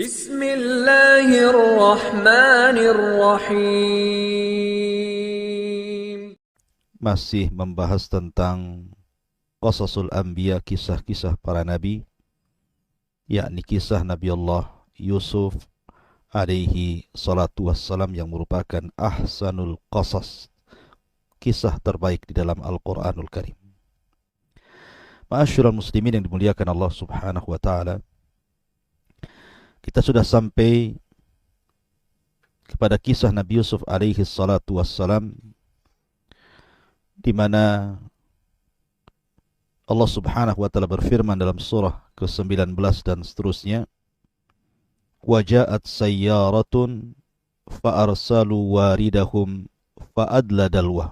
Bismillahirrahmanirrahim. Masih membahas tentang Qasasul Anbiya, kisah-kisah para nabi, yakni kisah Nabi Allah Yusuf alaihi salatu wassalam yang merupakan ahsanul qasas, kisah terbaik di dalam Al-Quranul Karim. Ma'asyiral muslimin yang dimuliakan Allah subhanahu wa ta'ala, kita sudah sampai kepada kisah Nabi Yusuf alaihi salatu wassalam, di mana Allah subhanahu wa ta'ala berfirman dalam surah ke-19 dan seterusnya, وَجَاءَتْ سَيَّارَةٌ فَأَرْسَلُوا وَارِدَهُمْ فَأَدْلَى دَلْوَهُ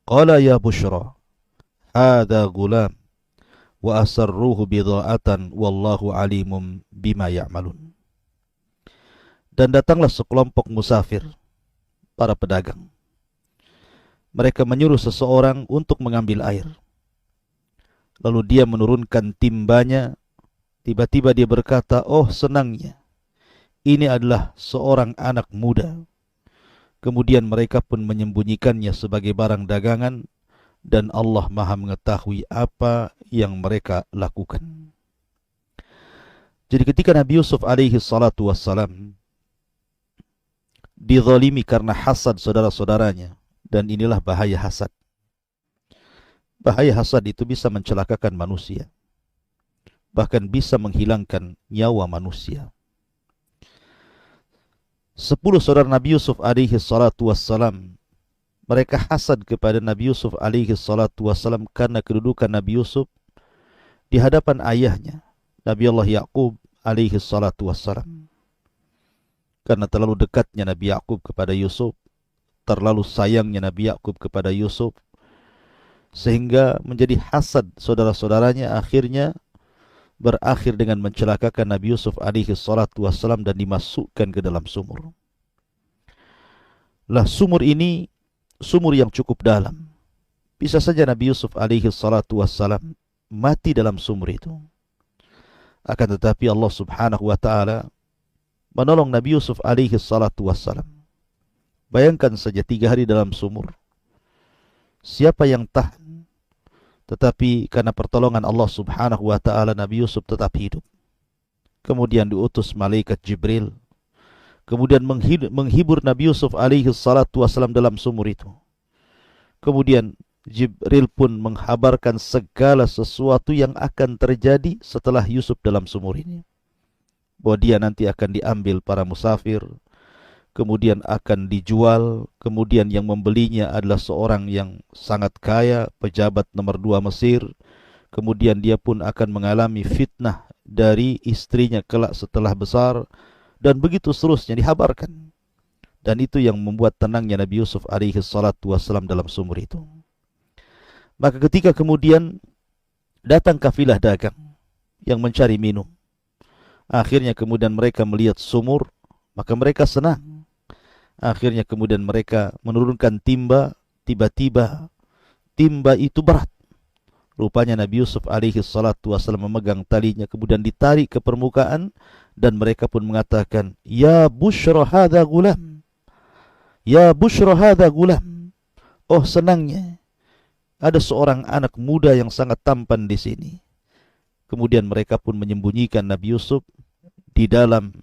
قَالَ يَا بُشْرَى هَذَا غُلَامٌ وَأَسَرُّوهُ بِضَاعَةً وَاللَّهُ عَلِيمٌ بِمَا يَعْمَلُونَ. Dan datanglah sekelompok musafir, para pedagang. Mereka menyuruh seseorang untuk mengambil air. Lalu dia menurunkan timbanya. Tiba-tiba dia berkata, "Oh senangnya, ini adalah seorang anak muda." Kemudian mereka pun menyembunyikannya sebagai barang dagangan, dan Allah Maha mengetahui apa yang mereka lakukan. Jadi ketika Nabi Yusuf alaihi salatu wassalam dizalimi karena hasad saudara-saudaranya, dan inilah bahaya hasad. Bahaya hasad itu bisa mencelakakan manusia, bahkan bisa menghilangkan nyawa manusia. 10 saudara Nabi Yusuf alaihi salatu wassalam, mereka hasad kepada Nabi Yusuf alaihi salatu wassalam karena kedudukan Nabi Yusuf di hadapan ayahnya, Nabi Allah Yaqub alaihi salatu wassalam. Karena terlalu dekatnya Nabi Yaqub kepada Yusuf, terlalu sayangnya Nabi Yaqub kepada Yusuf, sehingga menjadi hasad saudara-saudaranya, akhirnya berakhir dengan mencelakakan Nabi Yusuf alaihi salatu wassalam dan dimasukkan ke dalam sumur. Lah sumur ini sumur yang cukup dalam. Bisa saja Nabi Yusuf alaihi salatu wassalam mati dalam sumur itu. Akan tetapi Allah subhanahu wa ta'ala menolong Nabi Yusuf alaihi salatu wassalam. Bayangkan saja 3 hari dalam sumur. Siapa yang tahan? Tetapi karena pertolongan Allah subhanahu wa ta'ala, Nabi Yusuf tetap hidup. Kemudian diutus malaikat Jibril, kemudian menghibur Nabi Yusuf alaihi salatu wassalam dalam sumur itu. Kemudian Jibril pun menghabarkan segala sesuatu yang akan terjadi setelah Yusuf dalam sumur ini. Bahwa dia nanti akan diambil para musafir, kemudian akan dijual, kemudian yang membelinya adalah seorang yang sangat kaya, pejabat nomor 2 Mesir. Kemudian dia pun akan mengalami fitnah dari istrinya kelak setelah besar, dan begitu seterusnya dihabarkan. Dan itu yang membuat tenangnya Nabi Yusuf alaihi salatu wassalam dalam sumur itu. Maka ketika kemudian datang kafilah dagang yang mencari minum, akhirnya kemudian mereka melihat sumur, maka mereka senang. Akhirnya kemudian mereka menurunkan timba. Tiba-tiba timba itu berat. Rupanya Nabi Yusuf alaihi salatu wassalam memegang talinya, kemudian ditarik ke permukaan, dan mereka pun mengatakan, "Ya bushra hadha gulam, ya bushra hadha gulam." Oh senangnya, ada seorang anak muda yang sangat tampan di sini. Kemudian mereka pun menyembunyikan Nabi Yusuf di dalam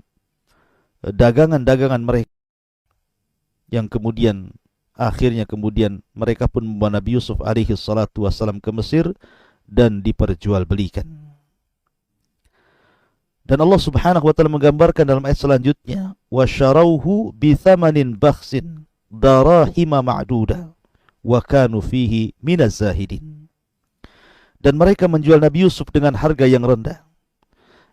dagangan-dagangan mereka, yang kemudian akhirnya kemudian mereka pun membawa Nabi Yusuf alaihi salatu wassalam ke Mesir dan diperjualbelikan. Dan Allah subhanahu wa ta'ala menggambarkan dalam ayat selanjutnya, وَشَرَوْهُ بِثَمَنٍ بَخْسٍ دَرَاهِمَ مَعْدُودَةٍ وَكَانُوا فِيهِ مِنَ الزَّاهِدِينَ. Dan mereka menjual Nabi Yusuf dengan harga yang rendah,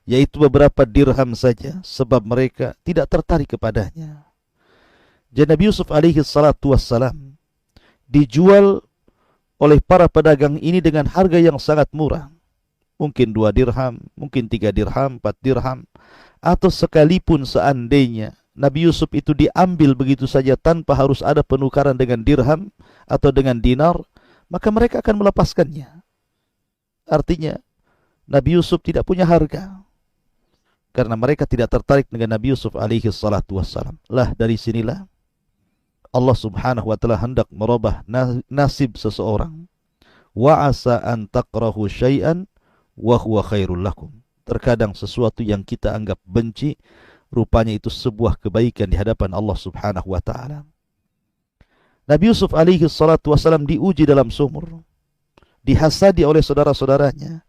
yaitu beberapa dirham saja, sebab mereka tidak tertarik kepadanya. Jadi Nabi Yusuf alaihi salatu wassalam dijual oleh para pedagang ini dengan harga yang sangat murah. Mungkin 2 dirham, mungkin 3 dirham, 4 dirham. Atau sekalipun seandainya Nabi Yusuf itu diambil begitu saja tanpa harus ada penukaran dengan dirham atau dengan dinar, maka mereka akan melepaskannya. Artinya Nabi Yusuf tidak punya harga. karena mereka tidak tertarik dengan Nabi Yusuf alaihi salatu wassalam. Lah dari sinilah Allah subhanahu wa ta'ala hendak merubah nasib seseorang. Wa asa an takrahu syai'an wa huwa khairul lakum. Terkadang sesuatu yang kita anggap benci, rupanya itu sebuah kebaikan di hadapan Allah subhanahu wa ta'ala. Nabi Yusuf alaihi salatu wassalam diuji dalam sumur, dihasadi oleh saudara-saudaranya.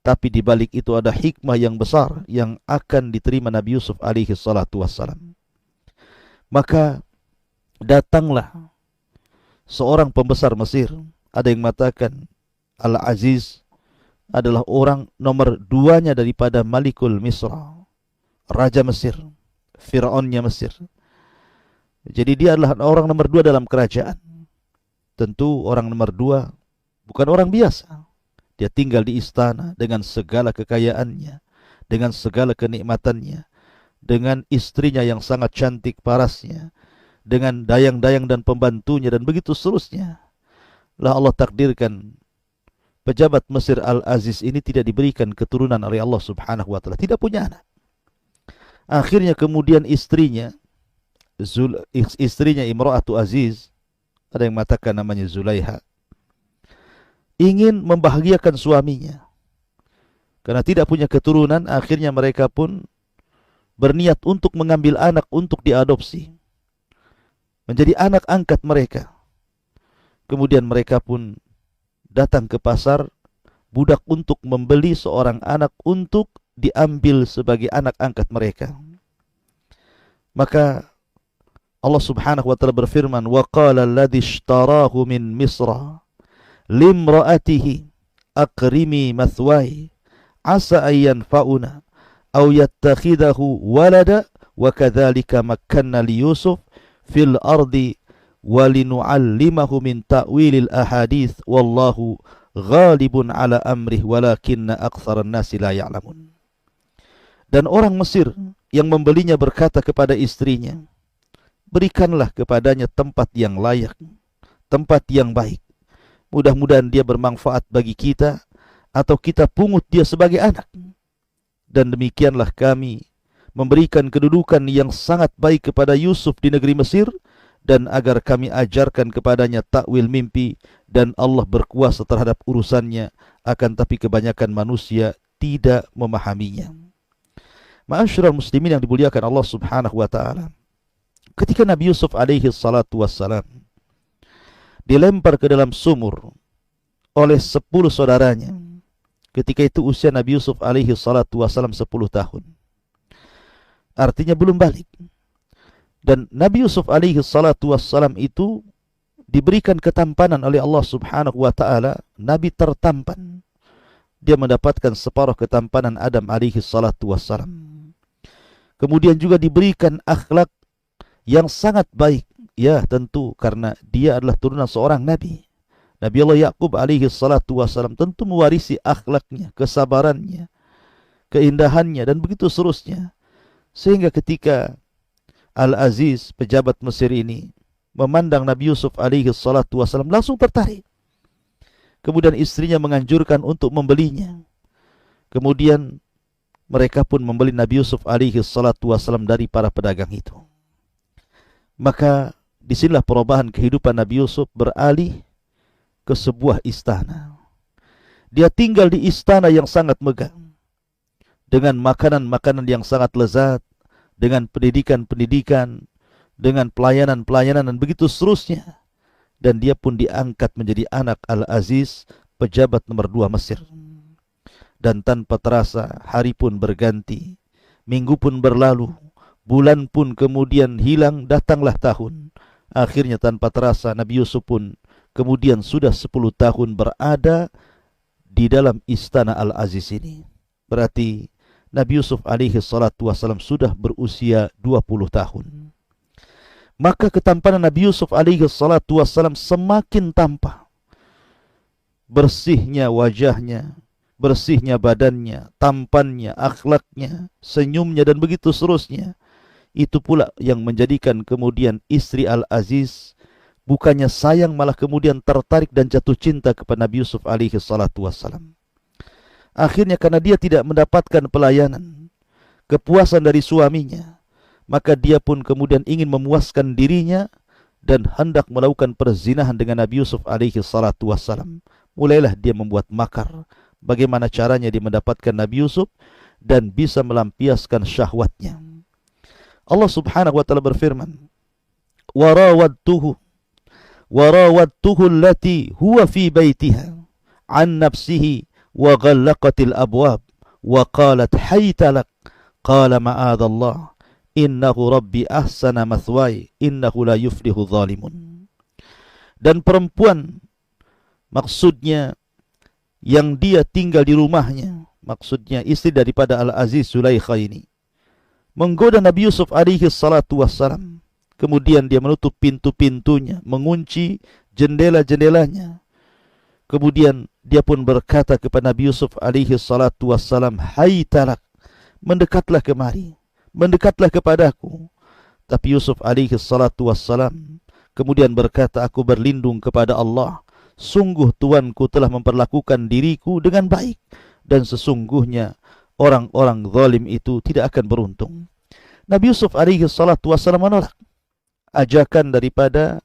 Tapi di balik itu ada hikmah yang besar yang akan diterima Nabi Yusuf alaihi salatu wassalam. Maka datanglah seorang pembesar Mesir. Ada yang mengatakan Al-Aziz adalah orang nomor 2-nya daripada Malikul Misra, Raja Mesir, Fir'aunnya Mesir. Jadi dia adalah orang nomor 2 dalam kerajaan. Tentu orang nomor 2 bukan orang biasa. Dia tinggal di istana dengan segala kekayaannya, dengan segala kenikmatannya, dengan istrinya yang sangat cantik parasnya, dengan dayang-dayang dan pembantunya, dan begitu seterusnya. Lah Allah takdirkan pejabat Mesir Al-Aziz ini tidak diberikan keturunan oleh Allah subhanahu wa ta'ala, tidak punya anak. Akhirnya kemudian istrinya Imra'atu Aziz, ada yang mengatakan namanya Zulaiha, ingin membahagiakan suaminya. Karena tidak punya keturunan, akhirnya mereka pun berniat untuk mengambil anak untuk diadopsi, menjadi anak angkat mereka. Kemudian mereka pun datang ke pasar budak untuk membeli seorang anak untuk diambil sebagai anak angkat mereka. Maka Allah subhanahu wa ta'ala berfirman, wa qala alladhi ishtarahu min Misra limra'atihi aqrimi mathwai asa ayyan fauna aw yattakhidahu walada wa kadzalika makkanna li Yusuf fil ardi walinu'allimahu min ta'wilil ahadits wallahu ghalibun ala amrih walakinna aktsaran nasi la ya'lamun. Dan orang Mesir yang membelinya berkata kepada istrinya, berikanlah kepadanya tempat yang layak, tempat yang baik. Mudah-mudahan dia bermanfaat bagi kita, atau kita pungut dia sebagai anak. Dan demikianlah kami memberikan kedudukan yang sangat baik kepada Yusuf di negeri Mesir, dan agar kami ajarkan kepadanya takwil mimpi, dan Allah berkuasa terhadap urusannya, akan tapi kebanyakan manusia tidak memahaminya. Ma'asyiral muslimin yang dimuliakan Allah subhanahu wa ta'ala, ketika Nabi Yusuf alaihi salatu wassalam dilempar ke dalam sumur oleh 10 saudaranya, ketika itu usia Nabi Yusuf alaihi salatu wassalam 10 tahun. Artinya belum balik. Dan Nabi Yusuf alaihi salatu wassalam itu diberikan ketampanan oleh Allah subhanahu wa ta'ala. Nabi tertampan. Dia mendapatkan separuh ketampanan Adam alaihi salatu wassalam. Kemudian juga diberikan akhlak yang sangat baik. Ya tentu karena dia adalah turunan seorang Nabi. Nabi Allah Yaqub alaihi salatu wassalam tentu mewarisi akhlaknya, kesabarannya, keindahannya, dan begitu seterusnya. Sehingga ketika Al-Aziz, pejabat Mesir ini, memandang Nabi Yusuf alaihi salatu wassalam, langsung tertarik. Kemudian istrinya menganjurkan untuk membelinya. Kemudian mereka pun membeli Nabi Yusuf alaihi salatu wassalam dari para pedagang itu. Maka disinilah perubahan kehidupan Nabi Yusuf beralih ke sebuah istana. Dia tinggal di istana yang sangat megah, dengan makanan-makanan yang sangat lezat, dengan pendidikan-pendidikan, dengan pelayanan-pelayanan, dan begitu seterusnya. Dan dia pun diangkat menjadi anak Al-Aziz, pejabat nomor 2 Mesir. Dan tanpa terasa hari pun berganti, minggu pun berlalu, bulan pun kemudian hilang, datanglah tahun. Akhirnya tanpa terasa Nabi Yusuf pun kemudian sudah 10 tahun berada di dalam istana Al-Aziz ini. Berarti Nabi Yusuf alaihi salatu wassalam sudah berusia 20 tahun. Maka ketampanan Nabi Yusuf alaihi salatu wassalam semakin tampak. Bersihnya wajahnya, bersihnya badannya, tampannya, akhlaknya, senyumnya, dan begitu seterusnya. Itu pula yang menjadikan kemudian istri Al-Aziz bukannya sayang, malah kemudian tertarik dan jatuh cinta kepada Nabi Yusuf alaihi salatu wassalam. Akhirnya karena dia tidak mendapatkan pelayanan, kepuasan dari suaminya, maka dia pun kemudian ingin memuaskan dirinya dan hendak melakukan perzinahan dengan Nabi Yusuf alaihi salatu wassalam. Mulailah dia membuat makar bagaimana caranya dia mendapatkan Nabi Yusuf dan bisa melampiaskan syahwatnya. Allah Subhanahu wa taala berfirman, وراودته التي هو في بيتها عن نفسه وغلقت الأبواب وقالت حيت لك قال معاذ الله إنه ربي أحسن مثواي إنه لا يفلح الظالمون. Dan perempuan, maksudnya yang dia tinggal di rumahnya, maksudnya istri daripada Al-Aziz Zulaikha ini, menggoda Nabi Yusuf alaihi salatu wassalam. Kemudian dia menutup pintu-pintunya, mengunci jendela-jendelanya. Kemudian dia pun berkata kepada Nabi Yusuf alaihi salatu wassalam, "Hai talak, mendekatlah kemari, mendekatlah kepadaku." Tapi Yusuf alaihi salatu wassalam kemudian berkata, "Aku berlindung kepada Allah. Sungguh Tuanku telah memperlakukan diriku dengan baik, dan sesungguhnya orang-orang zalim itu tidak akan beruntung." Nabi Yusuf alaihi salatu wassalam menolak ajakan daripada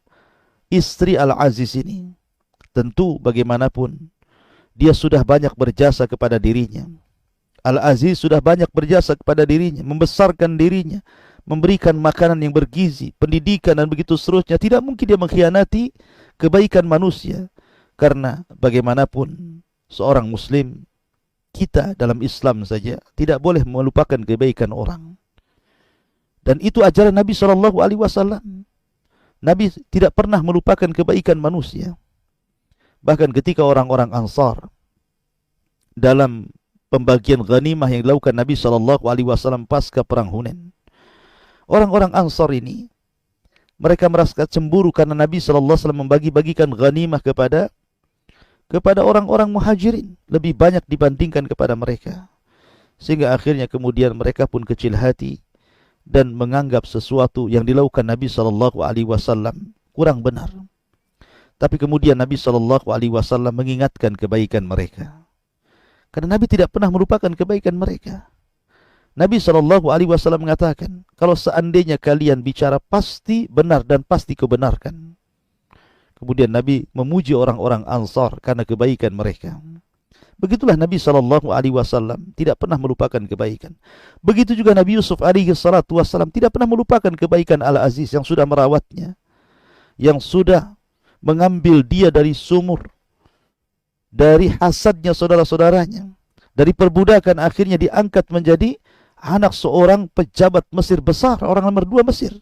istri Al-Aziz ini. Tentu bagaimanapun dia sudah banyak berjasa kepada dirinya. Al-Aziz sudah banyak berjasa kepada dirinya, membesarkan dirinya, memberikan makanan yang bergizi, pendidikan dan begitu seterusnya. Tidak mungkin dia mengkhianati kebaikan manusia. Karena bagaimanapun seorang muslim, kita dalam Islam saja tidak boleh melupakan kebaikan orang. Dan itu ajaran Nabi SAW. Nabi tidak pernah melupakan kebaikan manusia. Bahkan ketika orang-orang Ansar dalam pembagian ghanimah yang dilakukan Nabi SAW pasca perang Hunain, orang-orang Ansar ini, mereka merasa cemburu karena Nabi SAW membagi-bagikan ghanimah kepada orang-orang muhajirin lebih banyak dibandingkan kepada mereka. Sehingga akhirnya kemudian mereka pun kecil hati dan menganggap sesuatu yang dilakukan Nabi SAW kurang benar. Tapi kemudian Nabi SAW mengingatkan kebaikan mereka. Karena Nabi tidak pernah melupakan kebaikan mereka. Nabi SAW mengatakan, kalau seandainya kalian bicara pasti benar dan pasti kebenarkan. Kemudian Nabi memuji orang-orang Ansar karena kebaikan mereka. Begitulah Nabi SAW tidak pernah melupakan kebaikan. Begitu juga Nabi Yusuf alaihi salatu wassalam tidak pernah melupakan kebaikan Al-Aziz yang sudah merawatnya, yang sudah mengambil dia dari sumur, dari hasadnya saudara-saudaranya, dari perbudakan akhirnya diangkat menjadi anak seorang pejabat Mesir besar, orang nomor 2 Mesir.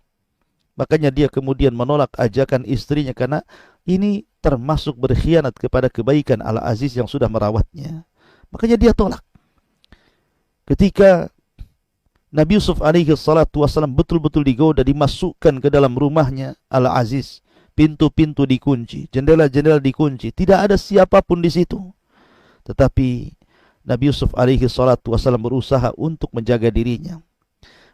Makanya dia kemudian menolak ajakan istrinya karena ini termasuk berkhianat kepada kebaikan Al-Aziz yang sudah merawatnya. Makanya dia tolak. Ketika Nabi Yusuf alaihi salatu wassalam betul-betul digoda, dimasukkan ke dalam rumahnya Al-Aziz, pintu-pintu dikunci, jendela-jendela dikunci, tidak ada siapapun di situ. Tetapi Nabi Yusuf alaihi salatu wassalam berusaha untuk menjaga dirinya.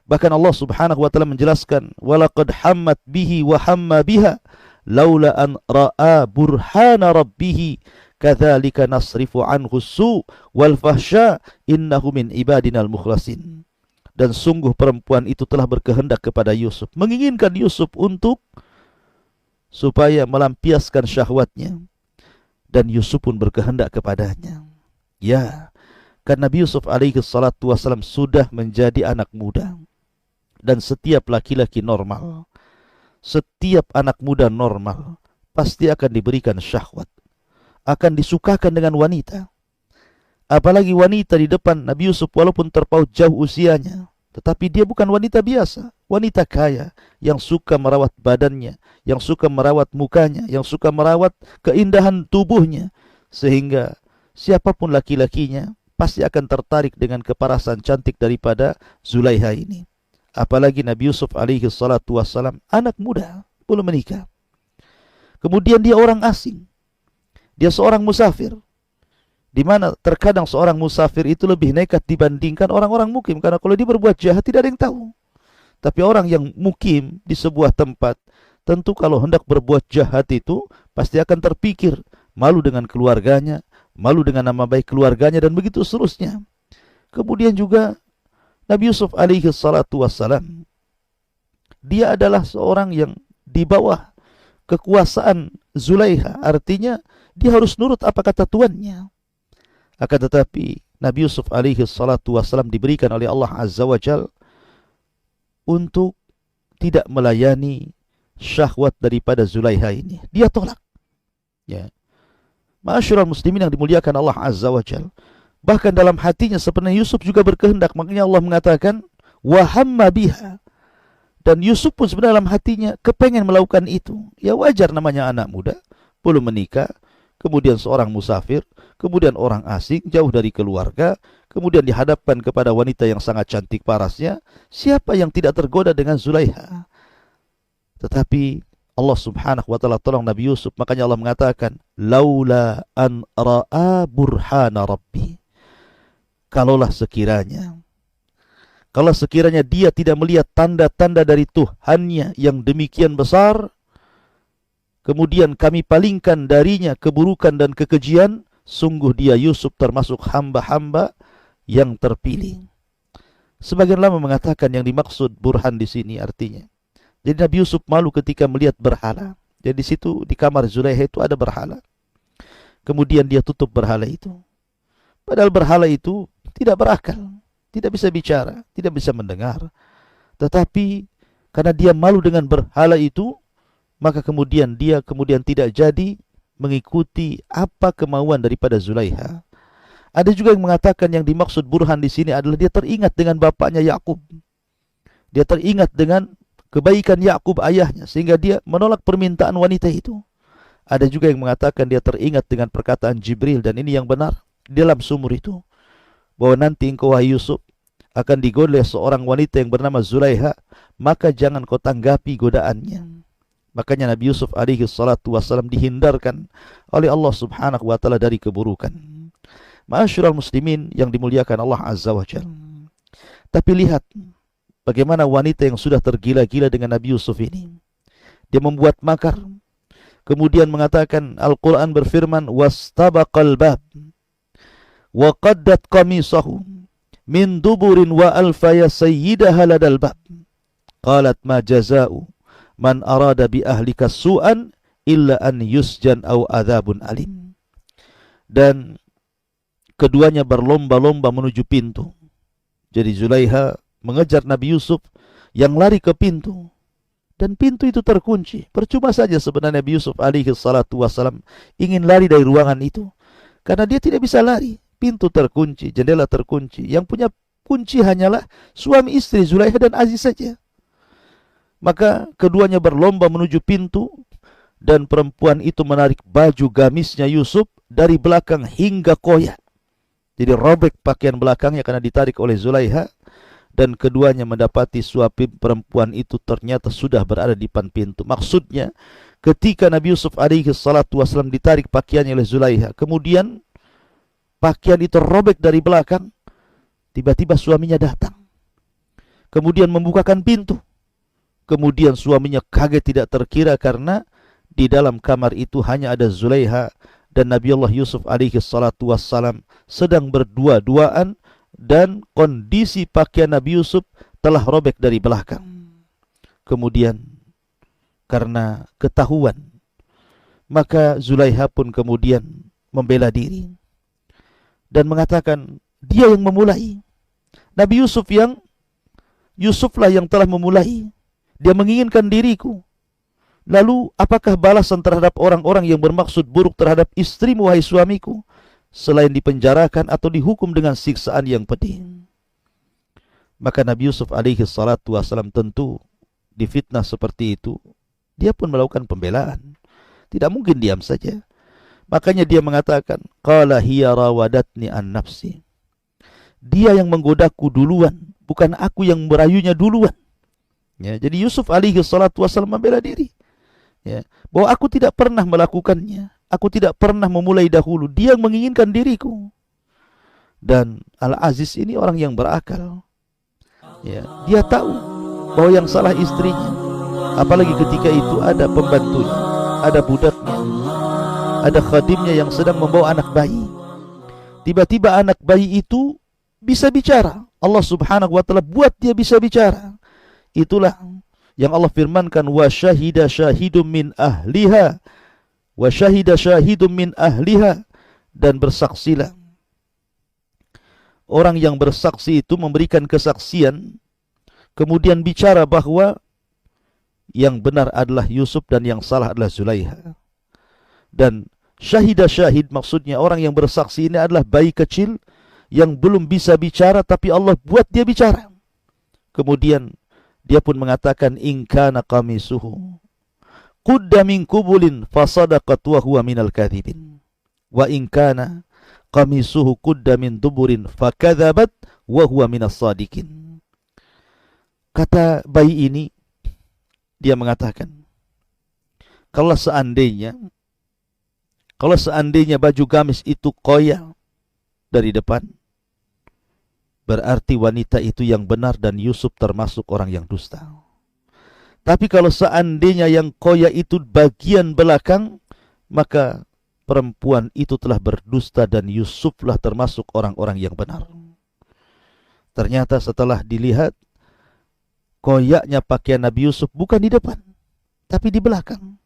Bahkan Allah Subhanahu wa taala menjelaskan, "Walaqad hammat bihi wa hamma biha laula an ra'a burhana rabbih kadzalika nasrifu anhu su wal fahsya innahu min ibadinal mukhlasin." Dan sungguh perempuan itu telah berkehendak kepada Yusuf, menginginkan Yusuf untuk supaya melampiaskan syahwatnya, dan Yusuf pun berkehendak kepadanya. Ya, karena Nabi Yusuf alaihi salatu wassalam sudah menjadi anak muda. Dan setiap laki-laki normal, setiap anak muda normal pasti akan diberikan syahwat, akan disukakan dengan wanita. Apalagi wanita di depan Nabi Yusuf, walaupun terpaut jauh usianya, tetapi dia bukan wanita biasa, wanita kaya yang suka merawat badannya, yang suka merawat mukanya, yang suka merawat keindahan tubuhnya, sehingga siapapun laki-lakinya pasti akan tertarik dengan keparasan cantik daripada Zulaikha ini. Apalagi Nabi Yusuf alaihi salatu wassalam anak muda, belum menikah. Kemudian dia orang asing, dia seorang musafir, di mana terkadang seorang musafir itu lebih nekat dibandingkan orang-orang mukim, karena kalau dia berbuat jahat tidak ada yang tahu. Tapi orang yang mukim di sebuah tempat, tentu kalau hendak berbuat jahat itu pasti akan terpikir, malu dengan keluarganya, malu dengan nama baik keluarganya, dan begitu seterusnya. Kemudian juga Nabi Yusuf alaihi salatu wassalam, dia adalah seorang yang di bawah kekuasaan Zulaiha, artinya dia harus nurut apa kata tuannya. Akan tetapi Nabi Yusuf alaihi salatu wassalam diberikan oleh Allah Azza wa Jal untuk tidak melayani syahwat daripada Zulaiha ini. Dia tolak. Ya. Ma'asyiral muslimin yang dimuliakan Allah Azza wa Jal, bahkan dalam hatinya sebenarnya Yusuf juga berkehendak. Makanya Allah mengatakan wa hamma biha. Dan Yusuf pun sebenarnya dalam hatinya kepengen melakukan itu. Ya wajar, namanya anak muda, belum menikah, kemudian seorang musafir, kemudian orang asing, jauh dari keluarga, kemudian dihadapkan kepada wanita yang sangat cantik parasnya. Siapa yang tidak tergoda dengan Zulaiha? Tetapi Allah subhanahu wa ta'ala tolong Nabi Yusuf. Makanya Allah mengatakan, laula an ra'a burhana rabbi. Kalau sekiranya dia tidak melihat tanda-tanda dari Tuhannya yang demikian besar, kemudian kami palingkan darinya keburukan dan kekejian, sungguh dia Yusuf termasuk hamba-hamba yang terpilih. Sebagian ulama mengatakan yang dimaksud burhan di sini artinya, jadi Nabi Yusuf malu ketika melihat berhala. Jadi di situ di kamar Zulaiha itu ada berhala. Kemudian dia tutup berhala itu. Padahal berhala itu tidak berakal, tidak bisa bicara, tidak bisa mendengar. Tetapi karena dia malu dengan berhala itu, maka kemudian dia tidak jadi mengikuti apa kemauan daripada Zulaiha. Ada juga yang mengatakan yang dimaksud burhan di sini adalah dia teringat dengan bapaknya Yakub. Dia teringat dengan kebaikan Yakub ayahnya, sehingga dia menolak permintaan wanita itu. Ada juga yang mengatakan dia teringat dengan perkataan Jibril, dan ini yang benar di dalam sumur itu, bahwa nanti engkau wahai Yusuf akan digoda oleh seorang wanita yang bernama Zulaiha, maka jangan kau tanggapi godaannya. Makanya Nabi Yusuf alaihi salatu wassalam dihindarkan oleh Allah subhanahu wa ta'ala dari keburukan. Ma'asyiral muslimin yang dimuliakan Allah Azza wa Jalla. Tapi lihat bagaimana wanita yang sudah tergila-gila dengan Nabi Yusuf ini. Dia membuat makar. Kemudian mengatakan, Al-Quran berfirman, wastabaqal bab wa qaddat qamisahu min duburin wa alfaya sayyidaha ladal bab. Qalat ma jaza'u man arada bi ahlika su'an illa an yusjan au adzabun alim. Dan keduanya berlomba-lomba menuju pintu. Jadi Zulaiha mengejar Nabi Yusuf yang lari ke pintu, dan pintu itu terkunci. Percuma saja sebenarnya Nabi Yusuf alaihi salatu wassalam ingin lari dari ruangan itu, karena dia tidak bisa lari. Pintu terkunci, jendela terkunci. Yang punya kunci hanyalah suami istri Zulaiha dan Aziz saja. Maka keduanya berlomba menuju pintu, dan perempuan itu menarik baju gamisnya Yusuf dari belakang hingga koyak. Jadi robek pakaian belakangnya karena ditarik oleh Zulaiha, dan keduanya mendapati suami perempuan itu ternyata sudah berada di depan pintu. Maksudnya ketika Nabi Yusuf alaihi salatu wassalam ditarik pakaiannya oleh Zulaiha, kemudian pakaian itu robek dari belakang, tiba-tiba suaminya datang, kemudian membukakan pintu. Kemudian suaminya kaget tidak terkira karena di dalam kamar itu hanya ada Zulaiha dan Nabi Allah Yusuf alaihi salatu wassalam sedang berdua-duaan, dan kondisi pakaian Nabi Yusuf telah robek dari belakang. Kemudian karena ketahuan, maka Zulaiha pun kemudian membela diri dan mengatakan dia yang memulai. Nabi Yusuflah yang telah memulai. Dia menginginkan diriku. Lalu apakah balasan terhadap orang-orang yang bermaksud buruk terhadap istrimu wahai suamiku, selain dipenjarakan atau dihukum dengan siksaan yang pedih? Maka Nabi Yusuf alaihi salatu wassalam tentu difitnah seperti itu, dia pun melakukan pembelaan. Tidak mungkin diam saja. Makanya dia mengatakan, qala hiya rawadatni an nafsi. Dia yang menggodaku duluan, bukan aku yang merayunya duluan. Ya, jadi Yusuf alaihi salatu wassalam membela diri. Ya, bahwa aku tidak pernah melakukannya, aku tidak pernah memulai dahulu, dia yang menginginkan diriku. Dan Al-Aziz ini orang yang berakal. Ya, dia tahu bahwa yang salah istrinya, apalagi ketika itu ada pembantunya, ada budaknya, ada khadimnya yang sedang membawa anak bayi. Tiba-tiba anak bayi itu bisa bicara. Allah Subhanahu wa taala buat dia bisa bicara. Itulah yang Allah firmankan, wa syahida syahidum min ahliha, wa syahida syahidum min ahliha, dan bersaksilah. Orang yang bersaksi itu memberikan kesaksian, kemudian bicara bahwa yang benar adalah Yusuf dan yang salah adalah Zulaiha. Dan syahidah syahid maksudnya orang yang bersaksi ini adalah bayi kecil yang belum bisa bicara, tapi Allah buat dia bicara. Kemudian dia pun mengatakan, in kana qamisuhu qudda min qubulin fasadaqat wa huwa minal kadhibin, wa in kana qamisuhu qudda min duburin fakadzabat wa huwa minas sadiqin. Kata bayi ini, dia mengatakan, kalau seandainya baju gamis itu koyak dari depan, berarti wanita itu yang benar dan Yusuf termasuk orang yang dusta. Tapi kalau seandainya yang koyak itu bagian belakang, maka perempuan itu telah berdusta dan Yusuflah termasuk orang-orang yang benar. Ternyata setelah dilihat, koyaknya pakaian Nabi Yusuf bukan di depan, tapi di belakang.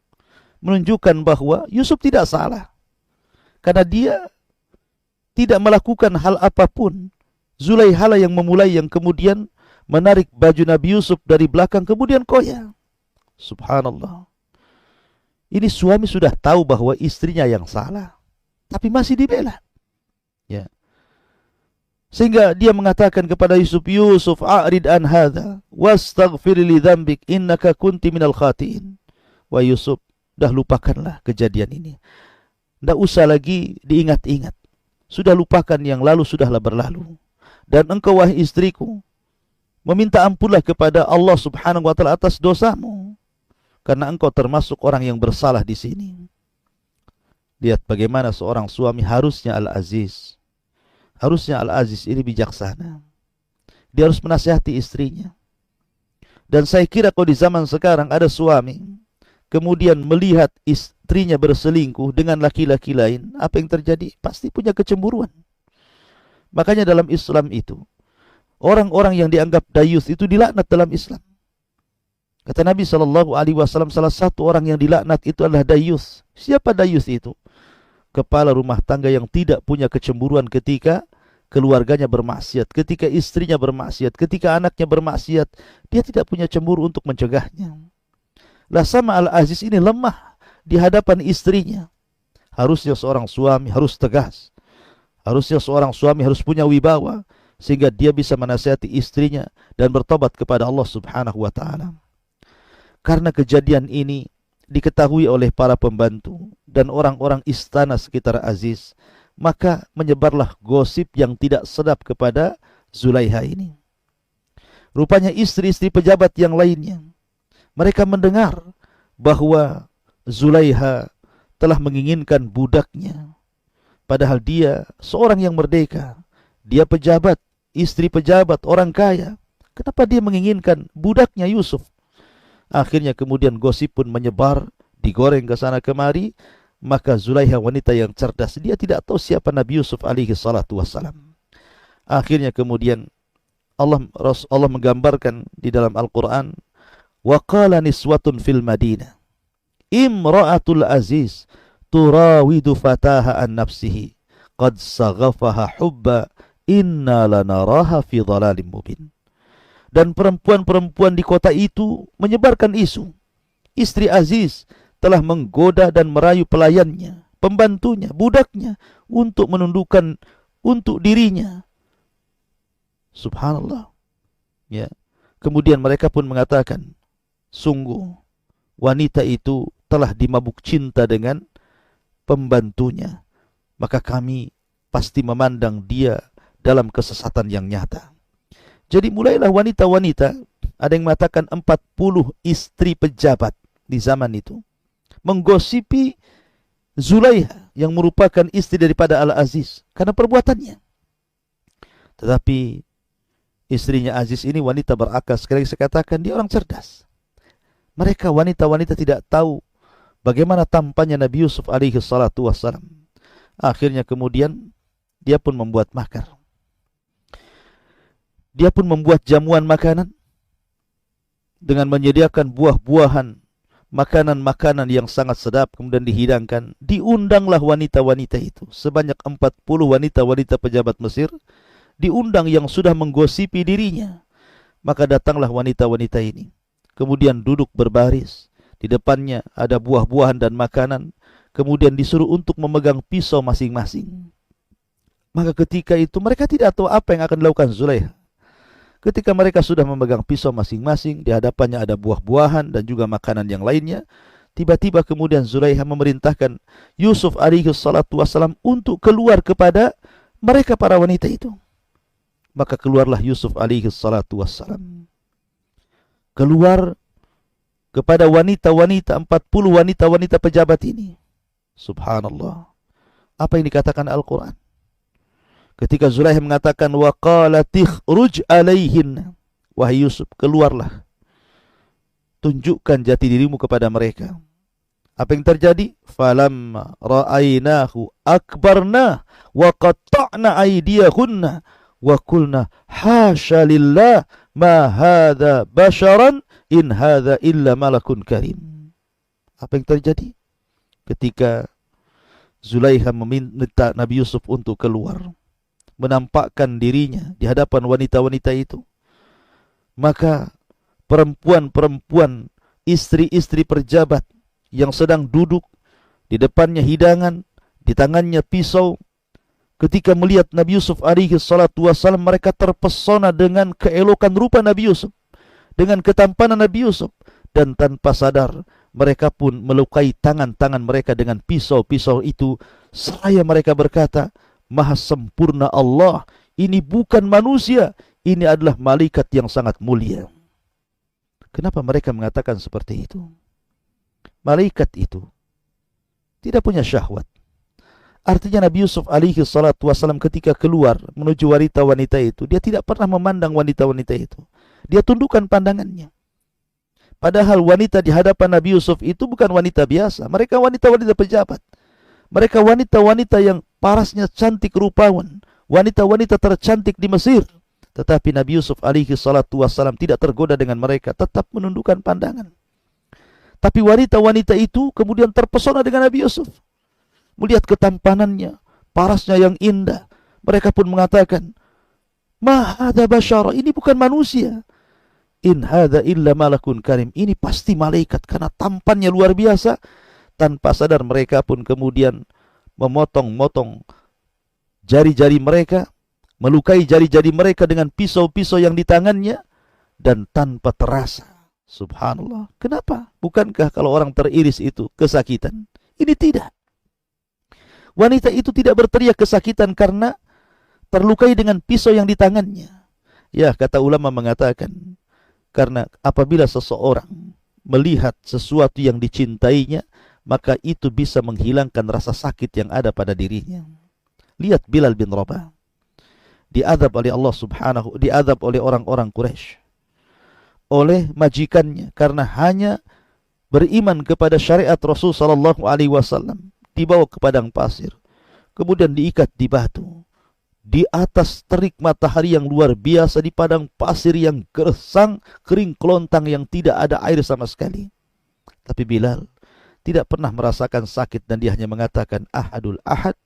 Menunjukkan bahwa Yusuf tidak salah, karena dia tidak melakukan hal apapun. Zulaiha yang memulai, yang kemudian menarik baju Nabi Yusuf dari belakang, kemudian koyak. Subhanallah. Ini suami sudah tahu bahwa istrinya yang salah, tapi masih dibela. Ya. Sehingga dia mengatakan kepada Yusuf, Yusuf, a'rid an hadha wastaghfir li dzambik innaka kunti minal khatiin. Wahai Yusuf, dah lupakanlah kejadian ini. Tidak usah lagi diingat-ingat. Sudah lupakan yang lalu, sudahlah berlalu. Dan engkau, wahai istriku, meminta ampunlah kepada Allah Subhanahu wa taala atas dosamu, karena engkau termasuk orang yang bersalah di sini. Lihat bagaimana seorang suami harusnya Al-Aziz. Harusnya Al-Aziz ini bijaksana. Dia harus menasihati istrinya. Dan saya kira kalau di zaman sekarang ada suami kemudian melihat istrinya berselingkuh dengan laki-laki lain, apa yang terjadi? Pasti punya kecemburuan. Makanya dalam Islam itu, orang-orang yang dianggap dayus itu dilaknat dalam Islam. Kata Nabi SAW, salah satu orang yang dilaknat itu adalah dayus. Siapa dayus itu? Kepala rumah tangga yang tidak punya kecemburuan ketika keluarganya bermaksiat, ketika istrinya bermaksiat, ketika anaknya bermaksiat. Dia tidak punya cemburu untuk mencegahnya. Lah sama Al-Aziz ini lemah di hadapan istrinya. Harusnya seorang suami harus tegas. Harusnya seorang suami harus punya wibawa, sehingga dia bisa menasihati istrinya dan bertobat kepada Allah Subhanahu wa taala. Karena kejadian ini diketahui oleh para pembantu dan orang-orang istana sekitar Aziz, maka menyebarlah gosip yang tidak sedap kepada Zulaiha ini. Rupanya istri-istri pejabat yang lainnya, mereka mendengar bahwa Zulaiha telah menginginkan budaknya, padahal dia seorang yang merdeka. Dia pejabat, istri pejabat, orang kaya. Kenapa dia menginginkan budaknya Yusuf? Akhirnya kemudian gosip pun menyebar, digoreng ke sana kemari. Maka Zulaiha wanita yang cerdas, dia tidak tahu siapa Nabi Yusuf alaihi salatu wassalam. Akhirnya kemudian Allah menggambarkan di dalam Al-Quran, wa qala niswatun fil Madinah imra'atul aziz turawidu fataha an nafsihi qad saghafaha hubba inna lanaraha fi dhalalim mubin. Dan perempuan-perempuan di kota itu menyebarkan isu, istri Aziz telah menggoda dan merayu pelayannya, pembantunya, budaknya untuk menundukkan untuk dirinya. Subhanallah. Ya. Kemudian mereka pun mengatakan, sungguh wanita itu telah dimabuk cinta dengan pembantunya, maka kami pasti memandang dia dalam kesesatan yang nyata. Jadi mulailah wanita-wanita, ada yang mengatakan 40 istri pejabat di zaman itu, menggosipi Zulaiha yang merupakan istri daripada Al-Aziz karena perbuatannya. Tetapi istrinya Aziz ini wanita berakal. Sekali saya katakan, dia orang cerdas. Mereka wanita-wanita tidak tahu bagaimana tampannya Nabi Yusuf alaihi salatu wassalam. Akhirnya kemudian dia pun membuat makar. Dia pun membuat jamuan makanan dengan menyediakan buah-buahan, makanan-makanan yang sangat sedap, kemudian dihidangkan. Diundanglah wanita-wanita itu, sebanyak 40 wanita-wanita pejabat Mesir, diundang yang sudah menggosipi dirinya. Maka datanglah wanita-wanita ini, kemudian duduk berbaris. Di depannya ada buah-buahan dan makanan, kemudian disuruh untuk memegang pisau masing-masing. Maka ketika itu mereka tidak tahu apa yang akan dilakukan Zulaikha. Ketika mereka sudah memegang pisau masing-masing, di hadapannya ada buah-buahan dan juga makanan yang lainnya, tiba-tiba kemudian Zulaikha memerintahkan Yusuf alaihi salatu wassalam untuk keluar kepada mereka para wanita itu. Maka keluarlah Yusuf alaihi salatu wassalam. Keluar kepada wanita-wanita, 40 wanita-wanita pejabat ini. Subhanallah. Apa yang dikatakan Al-Quran? Ketika Zulaikha mengatakan wa qalat ikhruj alaihin, wahai Yusuf, keluarlah, tunjukkan jati dirimu kepada mereka. Apa yang terjadi? Falamma ra'ainahu akbarna wa qatta'na aydiyahunna wa qulna hasya lillah ma hadza basharan in hadza illa malakun karim. Apa yang terjadi? Ketika Zulaikha meminta Nabi Yusuf untuk keluar, menampakkan dirinya di hadapan wanita-wanita itu, maka perempuan-perempuan, istri-istri pejabat yang sedang duduk di depannya hidangan, di tangannya pisau, ketika melihat Nabi Yusuf alaihi salatu wassalam, mereka terpesona dengan keelokan rupa Nabi Yusuf, dengan ketampanan Nabi Yusuf, dan tanpa sadar mereka pun melukai tangan-tangan mereka dengan pisau-pisau itu, seraya mereka berkata, Maha sempurna Allah, ini bukan manusia, ini adalah malaikat yang sangat mulia. Kenapa mereka mengatakan seperti itu? Malaikat itu tidak punya syahwat. Artinya Nabi Yusuf alaihi salatu wassalam ketika keluar menuju wanita-wanita itu, dia tidak pernah memandang wanita-wanita itu. Dia tundukkan pandangannya. Padahal wanita di hadapan Nabi Yusuf itu bukan wanita biasa. Mereka wanita-wanita pejabat. Mereka wanita-wanita yang parasnya cantik rupawan, wanita-wanita tercantik di Mesir. Tetapi Nabi Yusuf alaihi salatu wassalam tidak tergoda dengan mereka, tetap menundukkan pandangan. Tapi wanita-wanita itu kemudian terpesona dengan Nabi Yusuf. Melihat ketampanannya, parasnya yang indah. Mereka pun mengatakan, Ma hadza basyara, ini bukan manusia. In hadza illa malakun karim, ini pasti malaikat karena tampannya luar biasa. Tanpa sadar mereka pun kemudian memotong-motong jari-jari mereka, melukai jari-jari mereka dengan pisau-pisau yang di tangannya, dan tanpa terasa. Subhanallah. Kenapa? Bukankah kalau orang teriris itu kesakitan? Ini tidak. Wanita itu tidak berteriak kesakitan karena terlukai dengan pisau yang di tangannya. Ya, kata ulama mengatakan, karena apabila seseorang melihat sesuatu yang dicintainya, maka itu bisa menghilangkan rasa sakit yang ada pada dirinya. Lihat Bilal bin Rabah, diazab oleh Allah Subhanahu, diazab oleh orang-orang Quraisy, oleh majikannya karena hanya beriman kepada syariat Rasul sallallahu alaihi wasallam. Dibawa ke padang pasir, kemudian diikat di batu, di atas terik matahari yang luar biasa, di padang pasir yang gersang, kering kelontang, yang tidak ada air sama sekali. Tapi Bilal tidak pernah merasakan sakit, dan dia hanya mengatakan ahadul ahad,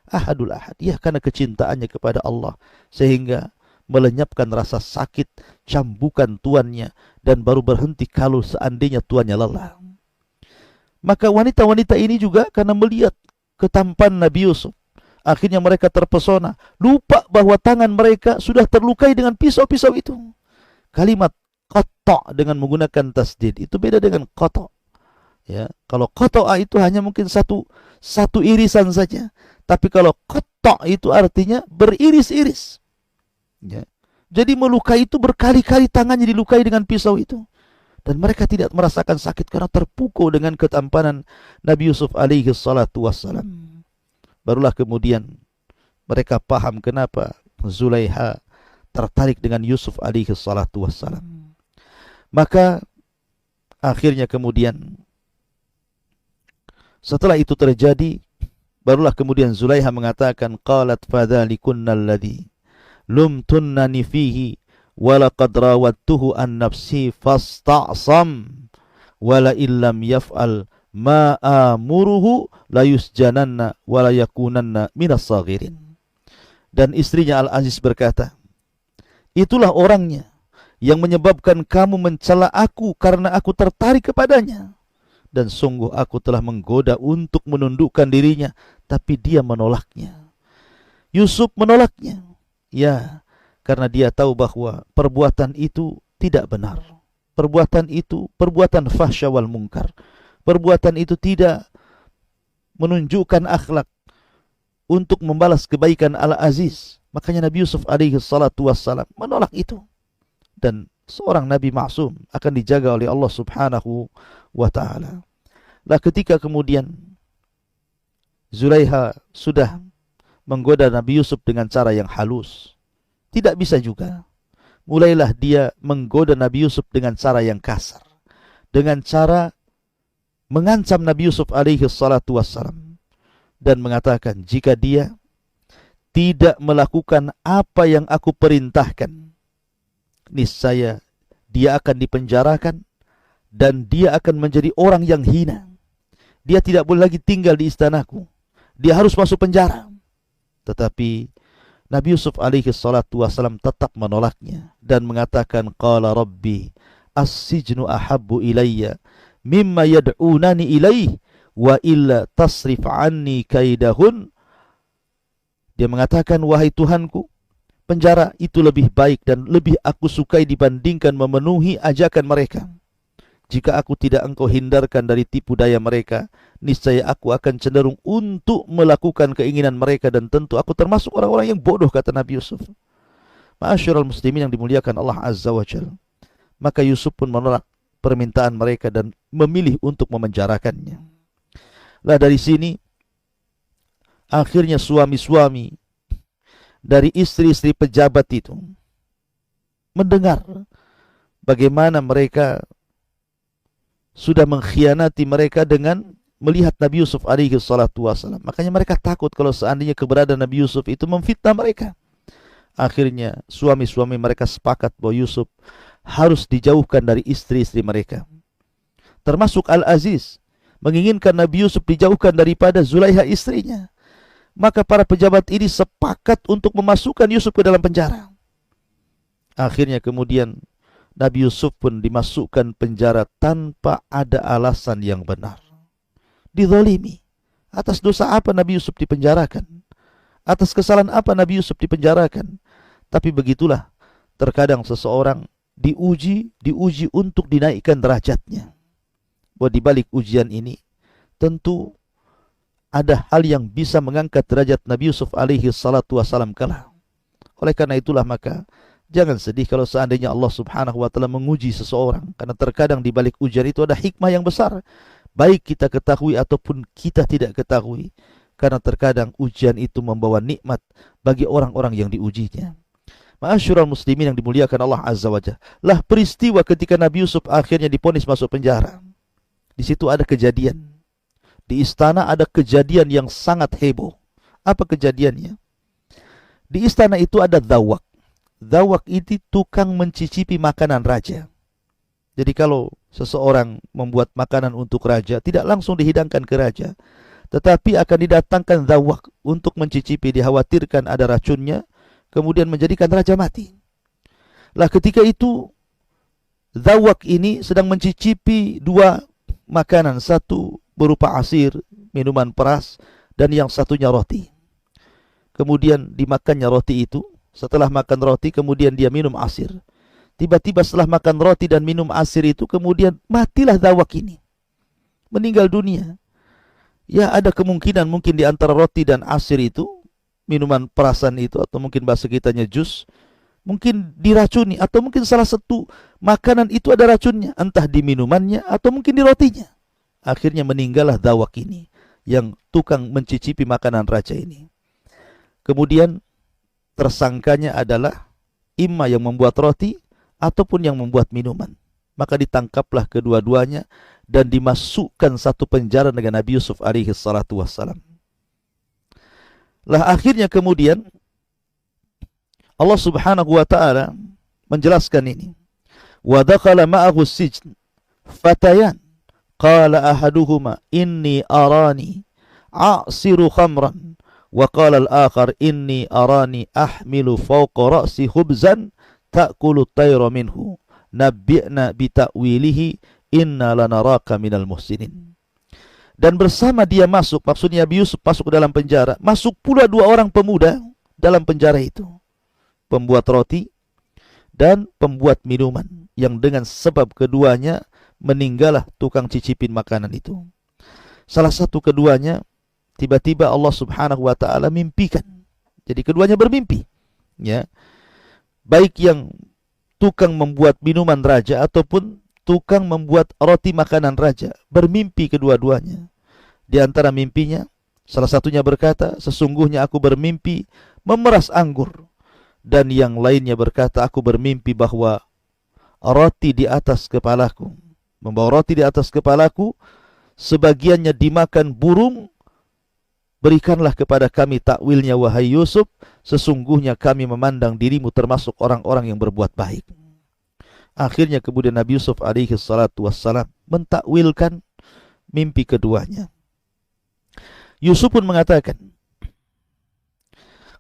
ahadul ahad. Ya, karena kecintaannya kepada Allah sehingga melenyapkan rasa sakit cambukan tuannya, dan baru berhenti kalau seandainya tuannya lelah. Maka wanita-wanita ini juga karena melihat ketampanan Nabi Yusuf, akhirnya mereka terpesona, lupa bahwa tangan mereka sudah terlukai dengan pisau-pisau itu. Kalimat qata' dengan menggunakan tasdid itu beda dengan qata'. Ya, kalau qata'a itu hanya mungkin satu irisan saja, tapi kalau qata' itu artinya beriris-iris. Ya. Jadi melukai itu berkali-kali tangannya dilukai dengan pisau itu. Dan mereka tidak merasakan sakit karena terpukul dengan ketampanan Nabi Yusuf alaihi salatu wassalam. Barulah kemudian mereka paham kenapa Zulaikha tertarik dengan Yusuf alaihi salatu wassalam. Maka akhirnya kemudian setelah itu terjadi, barulah kemudian Zulaikha mengatakan, qalat fadzalikunna alladhi lumtunnani fihi walaqad rawattuhu an nafsi fasta'sam wala illam yaf'al ma amuruhu la yusjananna wala yakunanna minas saghirin. Dan istrinya Al-Aziz berkata, itulah orangnya yang menyebabkan kamu mencela aku karena aku tertarik kepadanya. Dan sungguh aku telah menggoda untuk menundukkan dirinya, tapi dia menolaknya. Yusuf menolaknya. Ya, karena dia tahu bahwa perbuatan itu tidak benar. Perbuatan itu perbuatan fahsya wal munkar. Perbuatan itu tidak menunjukkan akhlak untuk membalas kebaikan Al-Aziz. Makanya Nabi Yusuf alaihi salatu wassalam menolak itu. Dan seorang Nabi maksum akan dijaga oleh Allah subhanahu wa ta'ala. Lah ketika kemudian Zulaiha sudah menggoda Nabi Yusuf dengan cara yang halus, tidak bisa juga. Mulailah dia menggoda Nabi Yusuf dengan cara yang kasar, dengan cara mengancam Nabi Yusuf alaihi salatu wassalam, dan mengatakan jika dia tidak melakukan apa yang aku perintahkan, niscaya dia akan dipenjarakan dan dia akan menjadi orang yang hina. Dia tidak boleh lagi tinggal di istanaku. Dia harus masuk penjara. Tetapi Nabi Yusuf alaihi salatu wassalam tetap menolaknya dan mengatakan, qala rabbi as-sijnu ahabbu ilayya mimma yad'unani ilaih wa illa tasrif anni kaidahun. Dia mengatakan, wahai Tuhanku, penjara itu lebih baik dan lebih aku sukai dibandingkan memenuhi ajakan mereka. Jika aku tidak engkau hindarkan dari tipu daya mereka, niscaya aku akan cenderung untuk melakukan keinginan mereka, dan tentu aku termasuk orang-orang yang bodoh, kata Nabi Yusuf. Ma'asyiral muslimin yang dimuliakan Allah Azza wa Jalla. Maka Yusuf pun menolak permintaan mereka dan memilih untuk memenjarakannya. Lah dari sini akhirnya suami-suami dari istri-istri pejabat itu mendengar bagaimana mereka sudah mengkhianati mereka dengan melihat Nabi Yusuf alaihi salatu wasallam. Makanya mereka takut kalau seandainya keberadaan Nabi Yusuf itu memfitnah mereka. Akhirnya suami-suami mereka sepakat bahwa Yusuf harus dijauhkan dari istri-istri mereka. Termasuk Al-Aziz menginginkan Nabi Yusuf dijauhkan daripada Zulaiha istrinya. Maka para pejabat ini sepakat untuk memasukkan Yusuf ke dalam penjara. Akhirnya kemudian Nabi Yusuf pun dimasukkan penjara tanpa ada alasan yang benar. Dizalimi. Atas dosa apa Nabi Yusuf dipenjarakan? Atas kesalahan apa Nabi Yusuf dipenjarakan? Tapi begitulah, terkadang seseorang diuji untuk dinaikkan derajatnya. Bahwa di balik ujian ini tentu ada hal yang bisa mengangkat derajat Nabi Yusuf alaihi salatu wasalam kelak. Oleh karena itulah maka jangan sedih kalau seandainya Allah subhanahu wa ta'ala menguji seseorang. Karena terkadang di balik ujian itu ada hikmah yang besar, baik kita ketahui ataupun kita tidak ketahui. Karena terkadang ujian itu membawa nikmat bagi orang-orang yang diujinya. Ma'asyiral muslimin yang dimuliakan Allah Azza wa Jalla. Lah peristiwa ketika Nabi Yusuf akhirnya diponis masuk penjara. Di situ ada kejadian. Di istana ada kejadian yang sangat heboh. Apa kejadiannya? Di istana itu ada dhawak. Dhawak itu tukang mencicipi makanan raja. Jadi kalau seseorang membuat makanan untuk raja, tidak langsung dihidangkan ke raja, tetapi akan didatangkan dhawak untuk mencicipi. Dikhawatirkan ada racunnya, kemudian menjadikan raja mati. Lah ketika itu dhawak ini sedang mencicipi dua makanan, satu berupa asir, minuman peras, dan yang satunya roti. Kemudian dimakannya roti itu. Setelah makan roti, kemudian dia minum asir. Tiba-tiba setelah makan roti dan minum asir itu, kemudian matilah dhawak ini. Meninggal dunia. Ya ada kemungkinan mungkin di antara roti dan asir itu, minuman perasan itu, atau mungkin bahasa kitanya jus, mungkin diracuni, atau mungkin salah satu makanan itu ada racunnya, entah di minumannya atau mungkin di rotinya. Akhirnya meninggallah dhawak ini, yang tukang mencicipi makanan raja ini. Kemudian tersangkanya adalah imma yang membuat roti ataupun yang membuat minuman. Maka ditangkaplah kedua-duanya dan dimasukkan satu penjara dengan Nabi Yusuf alaihi salatu wassalam. Lah akhirnya kemudian Allah subhanahu wa ta'ala menjelaskan ini. Wa dakhala ma'ahu sijn fatayan qala ahaduhuma inni arani a'siru khamran wa qala al-akhar inni arani ahmilu fawqa ra'si khubzan ta'kulu at-tayra minhu nabbi'na bi ta'wilihi inna lanaraka minal muhsinin. Dan bersama dia masuk, maksudnya Nabi Yusuf masuk ke dalam penjara, masuk pula dua orang pemuda dalam penjara itu, pembuat roti dan pembuat minuman, yang dengan sebab keduanya meninggallah tukang cicipin makanan itu. Salah satu keduanya tiba-tiba Allah Subhanahu wa taala mimpikan. Jadi keduanya bermimpi, ya. Baik yang tukang membuat minuman raja ataupun tukang membuat roti makanan raja, bermimpi kedua-duanya. Di antara mimpinya, salah satunya berkata, sesungguhnya aku bermimpi memeras anggur. Dan yang lainnya berkata, aku bermimpi bahwa roti di atas kepalaku, membawa roti di atas kepalaku, sebagiannya dimakan burung. Berikanlah kepada kami takwilnya wahai Yusuf, sesungguhnya kami memandang dirimu termasuk orang-orang yang berbuat baik. Akhirnya kemudian Nabi Yusuf alaihi salatu wassalam mentakwilkan mimpi keduanya. Yusuf pun mengatakan,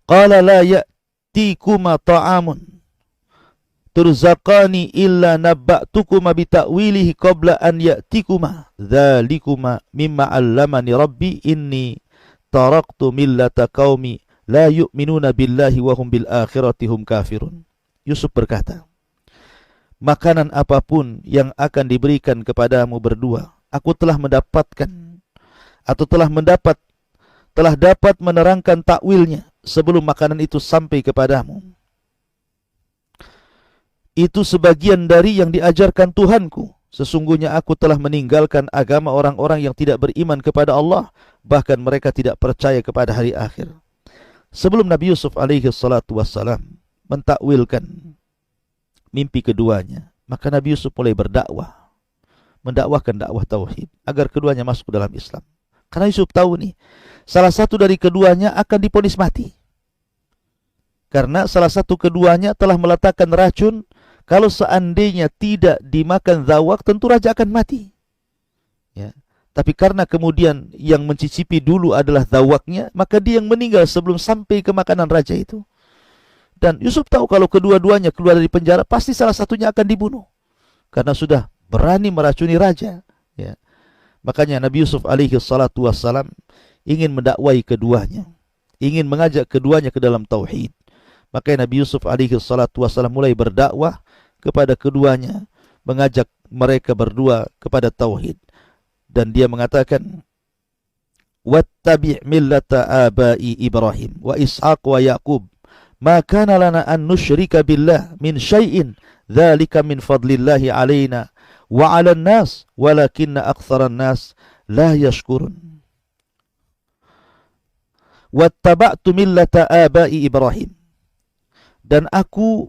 qala la ya'tikuma ta'amun turzaqani illa nabba'tukuma bita'wilihi qabla an ya'tikuma dhalikuma mimma 'allamani rabbi inni taraktu millata qaumi la yu'minuna billahi wa hum bil akhirati hum kafirun. Yusuf berkata, makanan apapun yang akan diberikan kepadamu berdua, aku telah mendapatkan atau telah dapat menerangkan takwilnya sebelum makanan itu sampai kepadamu. Itu sebagian dari yang diajarkan Tuhanku. Sesungguhnya aku telah meninggalkan agama orang-orang yang tidak beriman kepada Allah, bahkan mereka tidak percaya kepada hari akhir. Sebelum Nabi Yusuf alaihi salatu wassalam mentakwilkan mimpi keduanya, maka Nabi Yusuf mulai berdakwah, mendakwahkan dakwah tauhid agar keduanya masuk ke dalam Islam. Karena Yusuf tahu nih, salah satu dari keduanya akan divonis mati. Karena salah satu keduanya telah meletakkan racun, kalau seandainya tidak dimakan zawak, tentu raja akan mati. Ya. Tapi karena kemudian yang mencicipi dulu adalah zawaknya, maka dia yang meninggal sebelum sampai ke makanan raja itu. Dan Yusuf tahu kalau kedua-duanya keluar dari penjara, pasti salah satunya akan dibunuh. Karena sudah berani meracuni raja. Ya. Makanya Nabi Yusuf alaihi salatu wassalam ingin mendakwai keduanya, ingin mengajak keduanya ke dalam tauhid. Makanya Nabi Yusuf alaihi salatu wassalam mulai berdakwah kepada keduanya, mengajak mereka berdua kepada tauhid. Dan dia mengatakan, wattabi' millata abai Ibrahim wa Ishaq wa Yaqub. Ma kana lana an nusyrika billah min syai'in dzalika min fadlillahi alaina wa 'alan nas walakinna aktsaran nas la yashkurun. Wattaba'tu millata abai Ibrahim, dan aku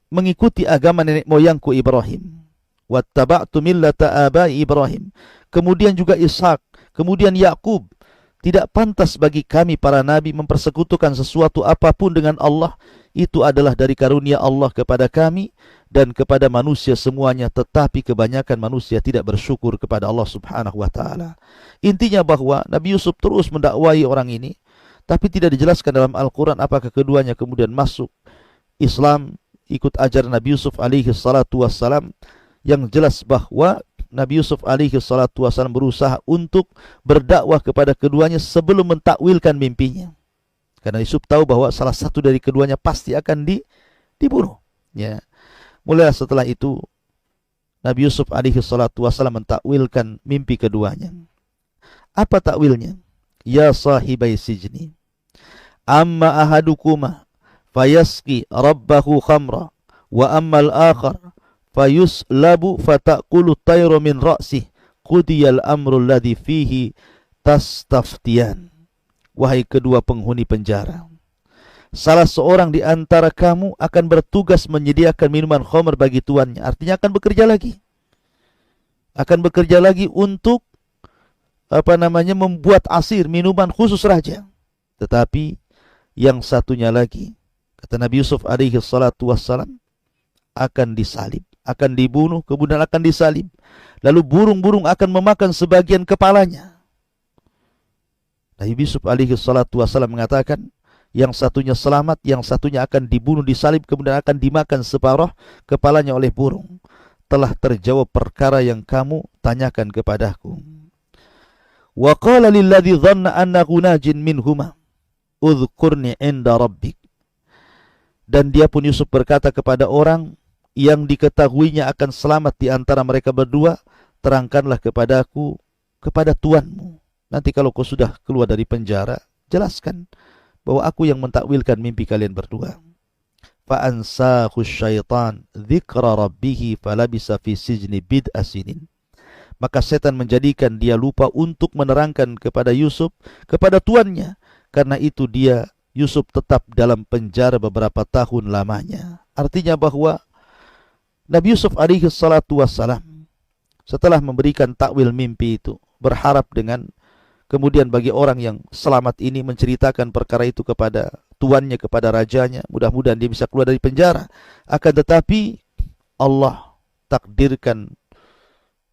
mengikuti agama nenek moyangku Ibrahim. Wattaba'tu millata abai Ibrahim, kemudian juga Ishak, kemudian Yakub. Tidak pantas bagi kami para nabi mempersekutukan sesuatu apapun dengan Allah. Itu adalah dari karunia Allah kepada kami dan kepada manusia semuanya, tetapi kebanyakan manusia tidak bersyukur kepada Allah Subhanahu wa taala. Intinya bahwa Nabi Yusuf terus mendakwai orang ini, tapi tidak dijelaskan dalam Al-Qur'an apakah keduanya kemudian masuk Islam, ikut ajaran Nabi Yusuf alaihi salatu wassalam. Yang jelas bahwa Nabi Yusuf alaihi salatu wassalam berusaha untuk berdakwah kepada keduanya sebelum mentakwilkan mimpinya. Karena Yusuf tahu bahwa salah satu dari keduanya pasti akan dibunuh. Ya. Mulai setelah itu Nabi Yusuf alaihi salatu wassalam mentakwilkan mimpi keduanya. Apa takwilnya? Ya sahibai sijni, amma ahadukuma fayaski rabbahu khamra wa ammal akhar fayuslabu fatakulu tayru min ra'sih qudiyal amrul ladhi fihi tastaftiyan. Wahai kedua penghuni penjara, salah seorang di antara kamu akan bertugas menyediakan minuman khamr bagi tuannya. Artinya akan bekerja lagi. Akan bekerja lagi untuk membuat asir, minuman khusus raja. Tetapi yang satunya lagi, kata Nabi Yusuf alaihi salatu wassalam, akan disalib, akan dibunuh, kemudian akan disalib. Lalu burung-burung akan memakan sebagian kepalanya. Nabi Yusuf alaihi salatu wassalam mengatakan, yang satunya selamat, yang satunya akan dibunuh, disalib, kemudian akan dimakan separuh kepalanya oleh burung. Telah terjawab perkara yang kamu tanyakan kepadaku. Wa qala lilladzi dhanna annahu najin minhuma udhkurni inda rabbik. Dan dia pun Yusuf berkata kepada orang yang diketahuinya akan selamat di antara mereka berdua, terangkanlah kepadaku kepada Tuanmu. Nanti kalau kau sudah keluar dari penjara, jelaskan bahwa aku yang mentakwilkan mimpi kalian berdua. Fa'ansahu syaitan dzikra rabbih falabisa fi sijni bid'a sinin. Maka setan menjadikan dia lupa untuk menerangkan kepada Yusuf, kepada tuannya. Karena itu Yusuf tetap dalam penjara beberapa tahun lamanya. Artinya bahwa Nabi Yusuf alaihi salatu wassalam setelah memberikan takwil mimpi itu, berharap dengan kemudian bagi orang yang selamat ini menceritakan perkara itu kepada tuannya, kepada rajanya, mudah-mudahan dia bisa keluar dari penjara. Akan tetapi Allah takdirkan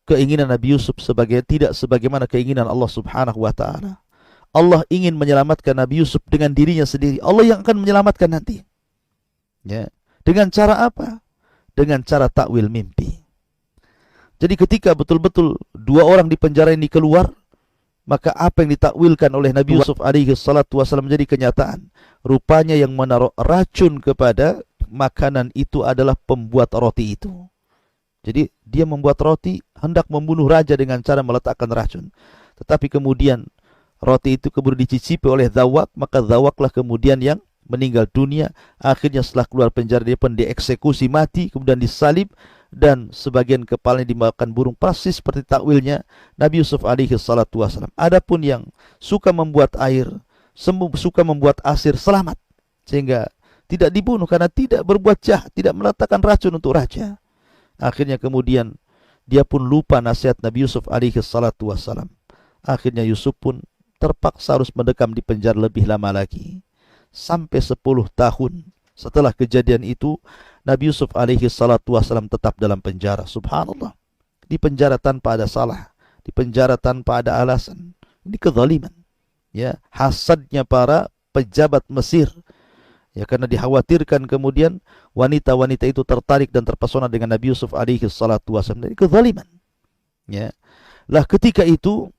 keinginan Nabi Yusuf tidak sebagaimana keinginan Allah subhanahu wa ta'ala. Allah ingin menyelamatkan Nabi Yusuf dengan dirinya sendiri. Allah yang akan menyelamatkan nanti. Ya. Dengan cara apa? Dengan cara takwil mimpi. Jadi ketika betul-betul dua orang di penjara ini keluar, maka apa yang ditakwilkan oleh Nabi Yusuf alaihi salatu wasallam menjadi kenyataan. Rupanya yang menaruh racun kepada makanan itu adalah pembuat roti itu. Jadi dia membuat roti, hendak membunuh raja dengan cara meletakkan racun. Tetapi kemudian roti itu kemudian dicicipi oleh Zawak, maka Zawaklah kemudian yang meninggal dunia. Akhirnya setelah keluar penjara dia pun dieksekusi mati, kemudian disalib, dan sebagian kepalanya dimakan burung, persis seperti takwilnya Nabi Yusuf alaihi salatu wasallam. Adapun yang suka membuat air, suka membuat asir, selamat, sehingga tidak dibunuh karena tidak berbuat jahat, tidak meletakkan racun untuk raja. Akhirnya kemudian dia pun lupa nasihat Nabi Yusuf alaihi salatu wasallam. Akhirnya Yusuf pun terpaksa harus mendekam di penjara lebih lama lagi, sampai 10 tahun. Setelah kejadian itu, Nabi Yusuf alaihi salatu wasallam tetap dalam penjara. Subhanallah. Di penjara tanpa ada salah, di penjara tanpa ada alasan. Ini kezaliman. Ya, hasadnya para pejabat Mesir. Ya, karena dikhawatirkan kemudian wanita-wanita itu tertarik dan terpesona dengan Nabi Yusuf alaihi salatu wasallam. Ini kezaliman. Ya. Lah ketika itu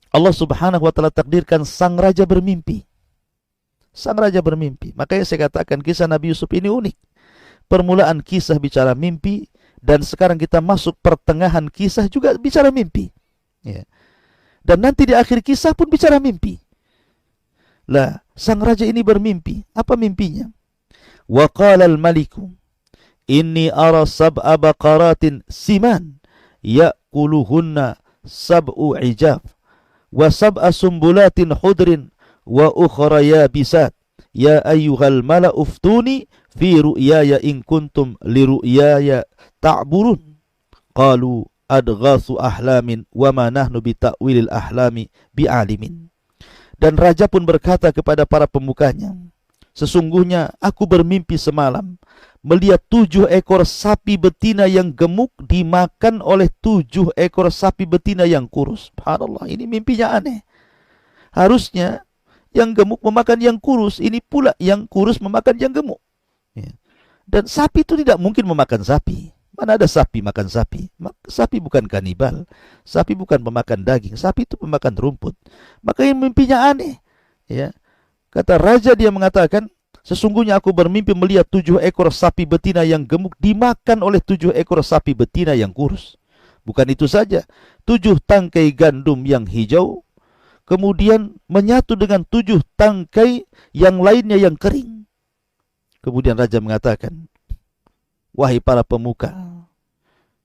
Allah subhanahu wa ta'ala takdirkan sang raja bermimpi. Sang raja bermimpi. Makanya saya katakan kisah Nabi Yusuf ini unik. Permulaan kisah bicara mimpi, dan sekarang kita masuk pertengahan kisah juga bicara mimpi. Ya. Dan nanti di akhir kisah pun bicara mimpi. Lah, sang raja ini bermimpi. Apa mimpinya? Wa qala al-maliku inni ara sab'a baqaratin siman ya'kuluhunna sab'u ijaf wa sab'a sumbulatin khudrin wa ukhra yabisat ya ayyuhal mala'u uftuni fi ru'yaya in kuntum li ru'yaya ta'burun qalu adghasu ahlamin wa ma nahnu bi ta'wilil ahlami bi'alimin. Dan raja pun berkata kepada para pemukanya, sesungguhnya aku bermimpi semalam melihat 7 ekor sapi betina yang gemuk dimakan oleh 7 ekor sapi betina yang kurus. Subhanallah, ini mimpinya aneh. Harusnya yang gemuk memakan yang kurus, ini pula yang kurus memakan yang gemuk. Ya. Dan sapi itu tidak mungkin memakan sapi. Mana ada sapi makan sapi? Sapi bukan kanibal. Sapi bukan pemakan daging. Sapi itu pemakan rumput. Maka yang mimpinya aneh. Ya. Kata raja, dia mengatakan, sesungguhnya aku bermimpi melihat 7 ekor sapi betina yang gemuk dimakan oleh 7 ekor sapi betina yang kurus. Bukan itu saja, 7 tangkai gandum yang hijau kemudian menyatu dengan 7 tangkai yang lainnya yang kering. Kemudian raja mengatakan, wahai para pemuka,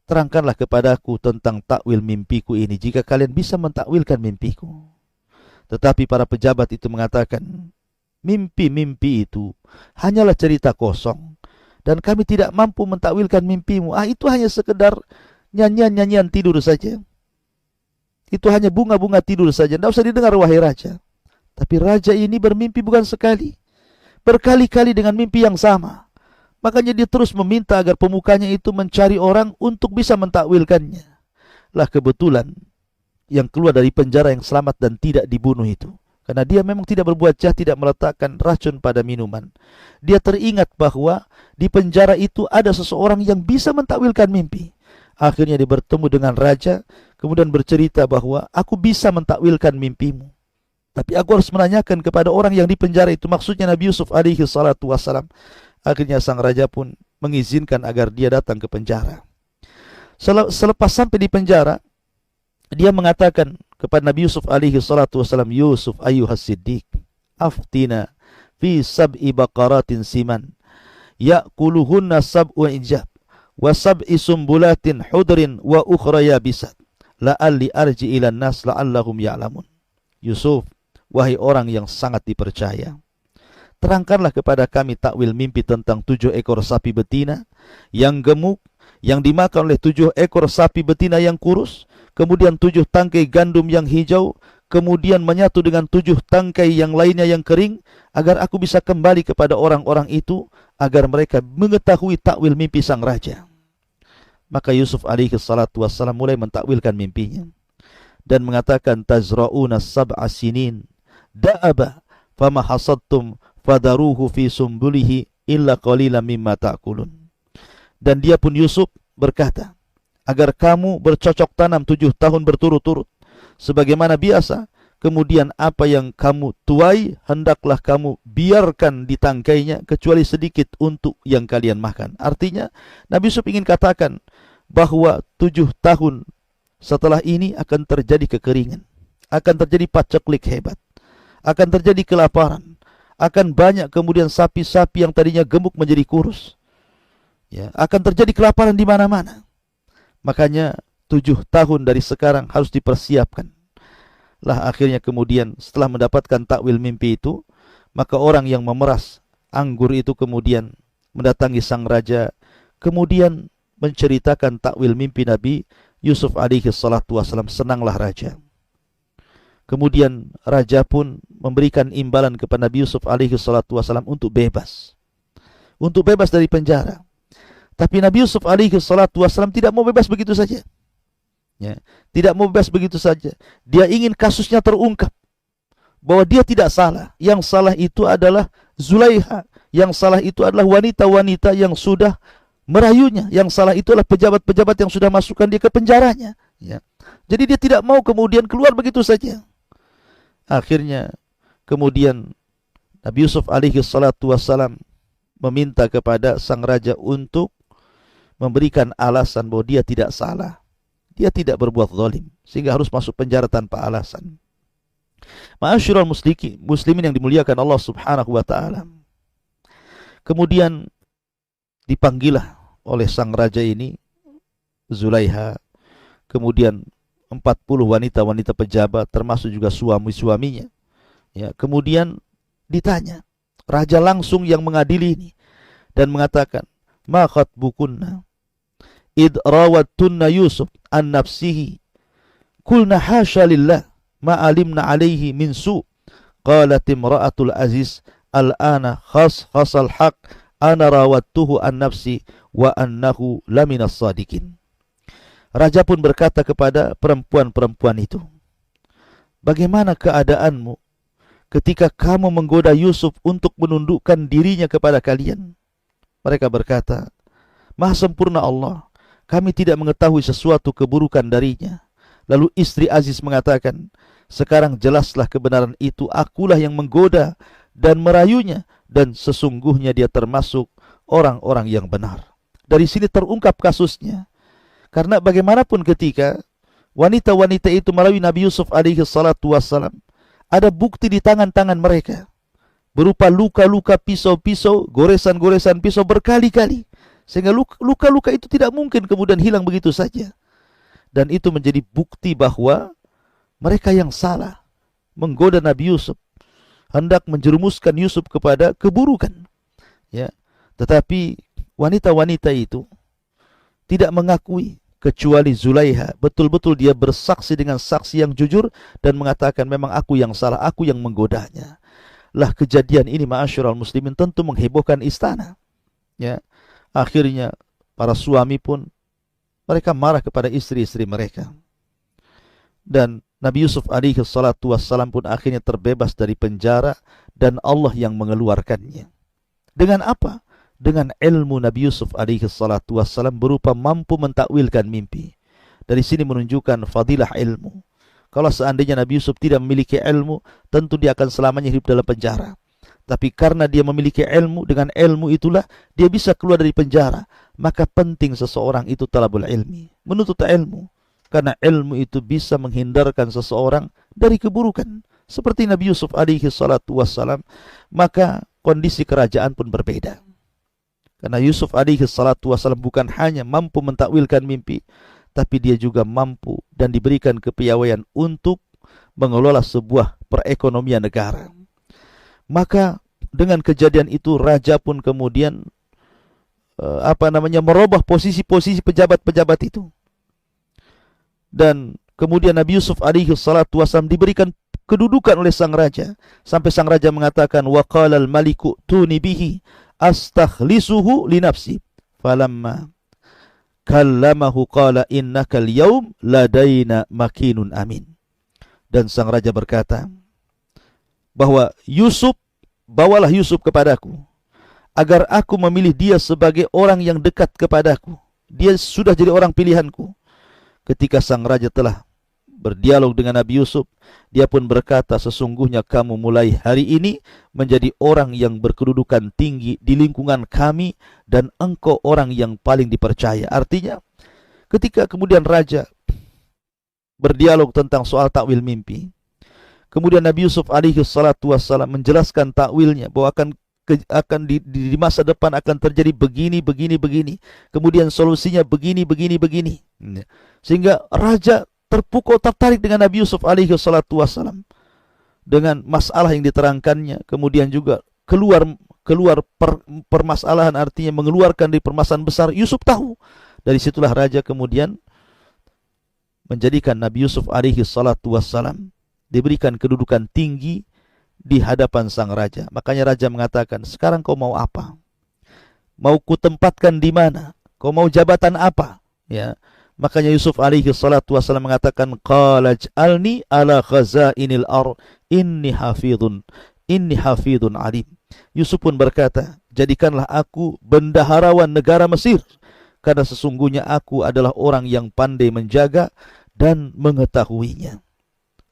terangkanlah kepadaku tentang takwil mimpiku ini, jika kalian bisa mentakwilkan mimpiku. Tetapi para pejabat itu mengatakan, mimpi-mimpi itu hanyalah cerita kosong, dan kami tidak mampu mentakwilkan mimpimu. Itu hanya sekedar nyanyian-nyanyian tidur saja. Itu hanya bunga-bunga tidur saja. Tidak usah didengar wahai raja. Tapi raja ini bermimpi bukan sekali, berkali-kali dengan mimpi yang sama. Makanya dia terus meminta agar pemukanya itu mencari orang untuk bisa mentakwilkannya. Lah kebetulan yang keluar dari penjara yang selamat dan tidak dibunuh itu, karena dia memang tidak berbuat jahat, tidak meletakkan racun pada minuman. Dia teringat bahwa di penjara itu ada seseorang yang bisa mentakwilkan mimpi. Akhirnya dia bertemu dengan raja, kemudian bercerita bahwa aku bisa mentakwilkan mimpimu, tapi aku harus menanyakan kepada orang yang di penjara itu, maksudnya Nabi Yusuf alaihi salatu wassalam. Akhirnya sang raja pun mengizinkan agar dia datang ke penjara. Selepas sampai di penjara, dia mengatakan kepada Nabi Yusuf alaihi salatu wassalam, Yusuf ayyuhas siddiq, aftina fi sab'i baqaratin siman, ya'kuluhunna sab'u ijab, wa sab'i sumbulatin hudrin wa ukhra yabisat, la'alli arji ilan nas la'allahum ya'lamun. Yusuf, wahai orang yang sangat dipercaya, terangkanlah kepada kami takwil mimpi tentang 7 ekor sapi betina yang gemuk, yang dimakan oleh 7 ekor sapi betina yang kurus, kemudian 7 tangkai gandum yang hijau, kemudian menyatu dengan 7 tangkai yang lainnya yang kering, agar aku bisa kembali kepada orang-orang itu, agar mereka mengetahui takwil mimpi sang raja. Maka Yusuf alaihi salatu wassalam mulai mentakwilkan mimpinya dan mengatakan, tazra'una sab'a sinin da'aba fama hasadtum fadaruhu fi sumbulihi illa qalilan mimma ta'kulun. Dan dia pun Yusuf berkata, agar kamu bercocok tanam 7 tahun berturut-turut sebagaimana biasa, kemudian apa yang kamu tuai hendaklah kamu biarkan di tangkainya kecuali sedikit untuk yang kalian makan. Artinya Nabi Yusuf ingin katakan bahwa 7 tahun setelah ini akan terjadi kekeringan, akan terjadi paceklik hebat, akan terjadi kelaparan, akan banyak kemudian sapi-sapi yang tadinya gemuk menjadi kurus, ya, akan terjadi kelaparan di mana-mana. Makanya 7 tahun dari sekarang harus dipersiapkan. Lah akhirnya kemudian setelah mendapatkan takwil mimpi itu, maka orang yang memeras anggur itu kemudian mendatangi sang raja, kemudian menceritakan takwil mimpi Nabi Yusuf alaihi salatu wassalam. Senanglah raja. Kemudian raja pun memberikan imbalan kepada Nabi Yusuf alaihi salatu wassalam untuk bebas dari penjara. Tapi Nabi Yusuf alaihi salatu wassalam tidak mau bebas begitu saja. Ya, tidak mau bebas begitu saja. Dia ingin kasusnya terungkap, bahwa dia tidak salah. Yang salah itu adalah Zulaiha. Yang salah itu adalah wanita-wanita yang sudah merayunya. Yang salah itu adalah pejabat-pejabat yang sudah masukkan dia ke penjaranya. Ya. Jadi dia tidak mau kemudian keluar begitu saja. Akhirnya kemudian Nabi Yusuf alaihi salatu wassalam meminta kepada sang raja untuk memberikan alasan bahwa dia tidak salah, dia tidak berbuat zalim, sehingga harus masuk penjara tanpa alasan. Ma'asyiral muslimin yang dimuliakan Allah subhanahu wa ta'ala. Kemudian dipanggillah oleh sang raja ini Zulaiha, kemudian 40 wanita-wanita pejabat, termasuk juga suami-suaminya. Ya, kemudian ditanya, raja langsung yang mengadili ini dan mengatakan, ma khatbukunna id rawattunna Yusuf an nafsihi kulna hasya lillah ma alimna alaihi min su. Qalat imra'atul aziz al-ana khasal haq ana rawattuhu an nafsi wa annahu laminas sadiqin. Raja pun berkata kepada perempuan-perempuan itu, bagaimana keadaanmu ketika kamu menggoda Yusuf untuk menundukkan dirinya kepada kalian? Mereka berkata, Maha sempurna Allah, kami tidak mengetahui sesuatu keburukan darinya. Lalu istri Aziz mengatakan, sekarang jelaslah kebenaran itu, akulah yang menggoda dan merayunya, dan sesungguhnya dia termasuk orang-orang yang benar. Dari sini terungkap kasusnya. Karena bagaimanapun ketika wanita-wanita itu merayu Nabi Yusuf alaihi salatu wassalam, ada bukti di tangan-tangan mereka, berupa luka-luka pisau-pisau, goresan-goresan pisau berkali-kali. Sehingga luka-luka itu tidak mungkin kemudian hilang begitu saja. Dan itu menjadi bukti bahwa mereka yang salah menggoda Nabi Yusuf, hendak menjerumuskan Yusuf kepada keburukan. Ya, tetapi wanita-wanita itu tidak mengakui, kecuali Zulaiha. Betul-betul dia bersaksi dengan saksi yang jujur dan mengatakan, memang aku yang salah, aku yang menggodanya. Lah kejadian ini ma'asyiral muslimin tentu menghebohkan istana. Ya, Akhirnya para suami pun mereka marah kepada istri-istri mereka. Dan Nabi Yusuf alaihi salatu wassalam pun akhirnya terbebas dari penjara dan Allah yang mengeluarkannya. Dengan apa? Dengan ilmu Nabi Yusuf alaihi salatu wassalam berupa mampu mentakwilkan mimpi. Dari sini menunjukkan fadilah ilmu. Kalau seandainya Nabi Yusuf tidak memiliki ilmu, tentu dia akan selamanya hidup dalam penjara. Tapi karena dia memiliki ilmu, dengan ilmu itulah dia bisa keluar dari penjara. Maka penting seseorang itu talabul ilmi, menuntut ilmu. Karena ilmu itu bisa menghindarkan seseorang dari keburukan. Seperti Nabi Yusuf alaihi salatu wassalam, maka kondisi kerajaan pun berbeda. Karena Yusuf alaihi salatu wassalam bukan hanya mampu mentakwilkan mimpi, tapi dia juga mampu dan diberikan kepiawaian untuk mengelola sebuah perekonomian negara. Maka dengan kejadian itu raja pun kemudian merubah posisi-posisi pejabat-pejabat itu. Dan kemudian Nabi Yusuf alaihi salatu wasallam diberikan kedudukan oleh sang raja, sampai sang raja mengatakan wa qala al-maliku tuni bihi astakhlisuhu li nafsi. Falamma kallamahu qala innaka al-yawm ladaina makinun amin. Dan sang raja berkata bahwa bawalah Yusuf kepadaku agar aku memilih dia sebagai orang yang dekat kepadaku. Dia sudah jadi orang pilihanku. Ketika sang raja telah berdialog dengan Nabi Yusuf, dia pun berkata, sesungguhnya kamu mulai hari ini menjadi orang yang berkedudukan tinggi di lingkungan kami dan engkau orang yang paling dipercaya. Artinya, ketika kemudian raja berdialog tentang soal takwil mimpi, kemudian Nabi Yusuf alaihi salatu wassalam menjelaskan takwilnya bahwa di masa depan akan terjadi begini. Kemudian solusinya begini. Sehingga raja tertarik dengan Nabi Yusuf alaihi salatu wassalam dengan masalah yang diterangkannya. Kemudian juga keluar permasalahan, artinya mengeluarkan dari permasalahan besar. Yusuf tahu. Dari situlah raja kemudian menjadikan Nabi Yusuf alaihi salatu wassalam diberikan kedudukan tinggi di hadapan sang raja. Makanya raja mengatakan, sekarang kau mau apa? Mau kutempatkan di mana? Kau mau jabatan apa? Ya. Makanya Yusuf alaihi salatu wasallam mengatakan, qala ij'alni ala khazainil ard inni hafidhun alim. Yusuf pun berkata, jadikanlah aku bendaharawan negara Mesir, karena sesungguhnya aku adalah orang yang pandai menjaga dan mengetahuinya.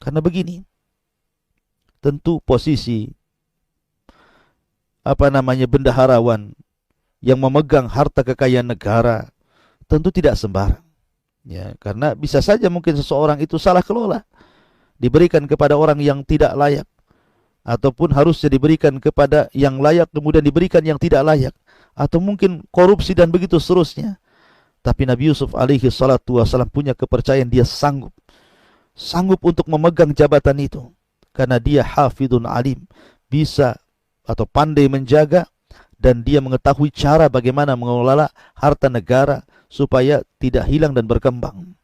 Karena begini, tentu posisi bendaharawan yang memegang harta kekayaan negara tentu tidak sembarang. Ya, karena bisa saja mungkin seseorang itu salah kelola, diberikan kepada orang yang tidak layak, ataupun harusnya diberikan kepada yang layak kemudian diberikan yang tidak layak, atau mungkin korupsi dan begitu seterusnya. Tapi Nabi Yusuf alaihi salatu wasallam punya kepercayaan dia sanggup untuk memegang jabatan itu. Karena dia hafidun alim, bisa atau pandai menjaga, dan dia mengetahui cara bagaimana mengelola harta negara supaya tidak hilang dan berkembang.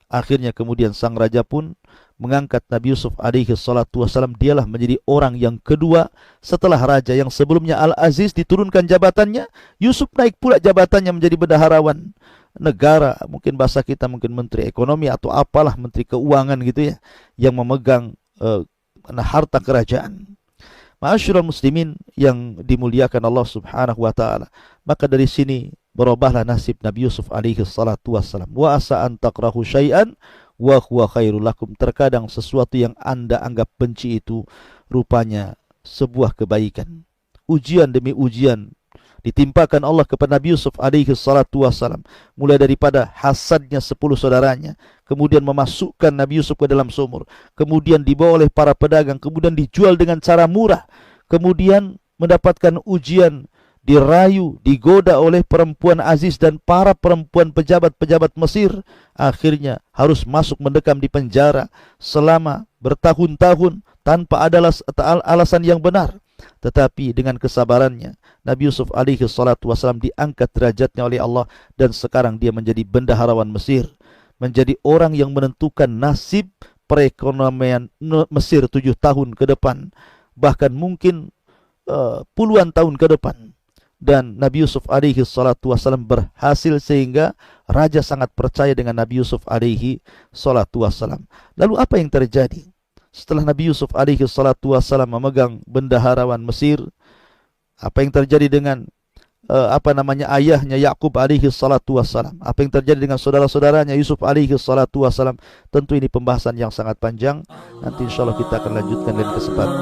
Akhirnya kemudian sang raja pun mengangkat Nabi Yusuf alaihi salatu wasallam. Dialah menjadi orang yang kedua setelah raja yang sebelumnya Al-Aziz diturunkan jabatannya. Yusuf naik pula jabatannya menjadi bendaharawan negara, mungkin bahasa kita mungkin menteri ekonomi atau apalah, menteri keuangan gitu ya, yang memegang harta kerajaan. Ma'asyiral muslimin yang dimuliakan Allah Subhanahu wa taala. Maka dari sini berubahlah nasib Nabi Yusuf alaihi salatu wassalam. Wa asa an takrahu syai'an wa huwa khairul lakum. Terkadang sesuatu yang Anda anggap benci itu rupanya sebuah kebaikan. Ujian demi ujian ditimpakan Allah kepada Nabi Yusuf alaihi salatu wassalam, mulai daripada hasadnya 10 saudaranya, kemudian memasukkan Nabi Yusuf ke dalam sumur, kemudian dibawa oleh para pedagang, kemudian dijual dengan cara murah, kemudian mendapatkan ujian, dirayu, digoda oleh perempuan aziz dan para perempuan pejabat-pejabat Mesir, akhirnya harus masuk mendekam di penjara selama bertahun-tahun tanpa ada alasan yang benar. Tetapi dengan kesabarannya, Nabi Yusuf alaihi salatu wasallam diangkat derajatnya oleh Allah, dan sekarang dia menjadi bendaharawan Mesir, menjadi orang yang menentukan nasib perekonomian Mesir 7 tahun ke depan, bahkan mungkin puluhan tahun ke depan. dan Nabi Yusuf alaihi salatu wassalam berhasil sehingga raja sangat percaya dengan Nabi Yusuf alaihi salatu wassalam. Lalu apa yang terjadi? Setelah Nabi Yusuf alaihi salatu wassalam memegang bendaharawan Mesir, apa yang terjadi dengan ayahnya Yakub alaihi salatu wassalam? Apa yang terjadi dengan saudara-saudaranya Yusuf alaihi salatu wassalam? Tentu ini pembahasan yang sangat panjang. Nanti insyaallah kita akan lanjutkan lain kesempatan.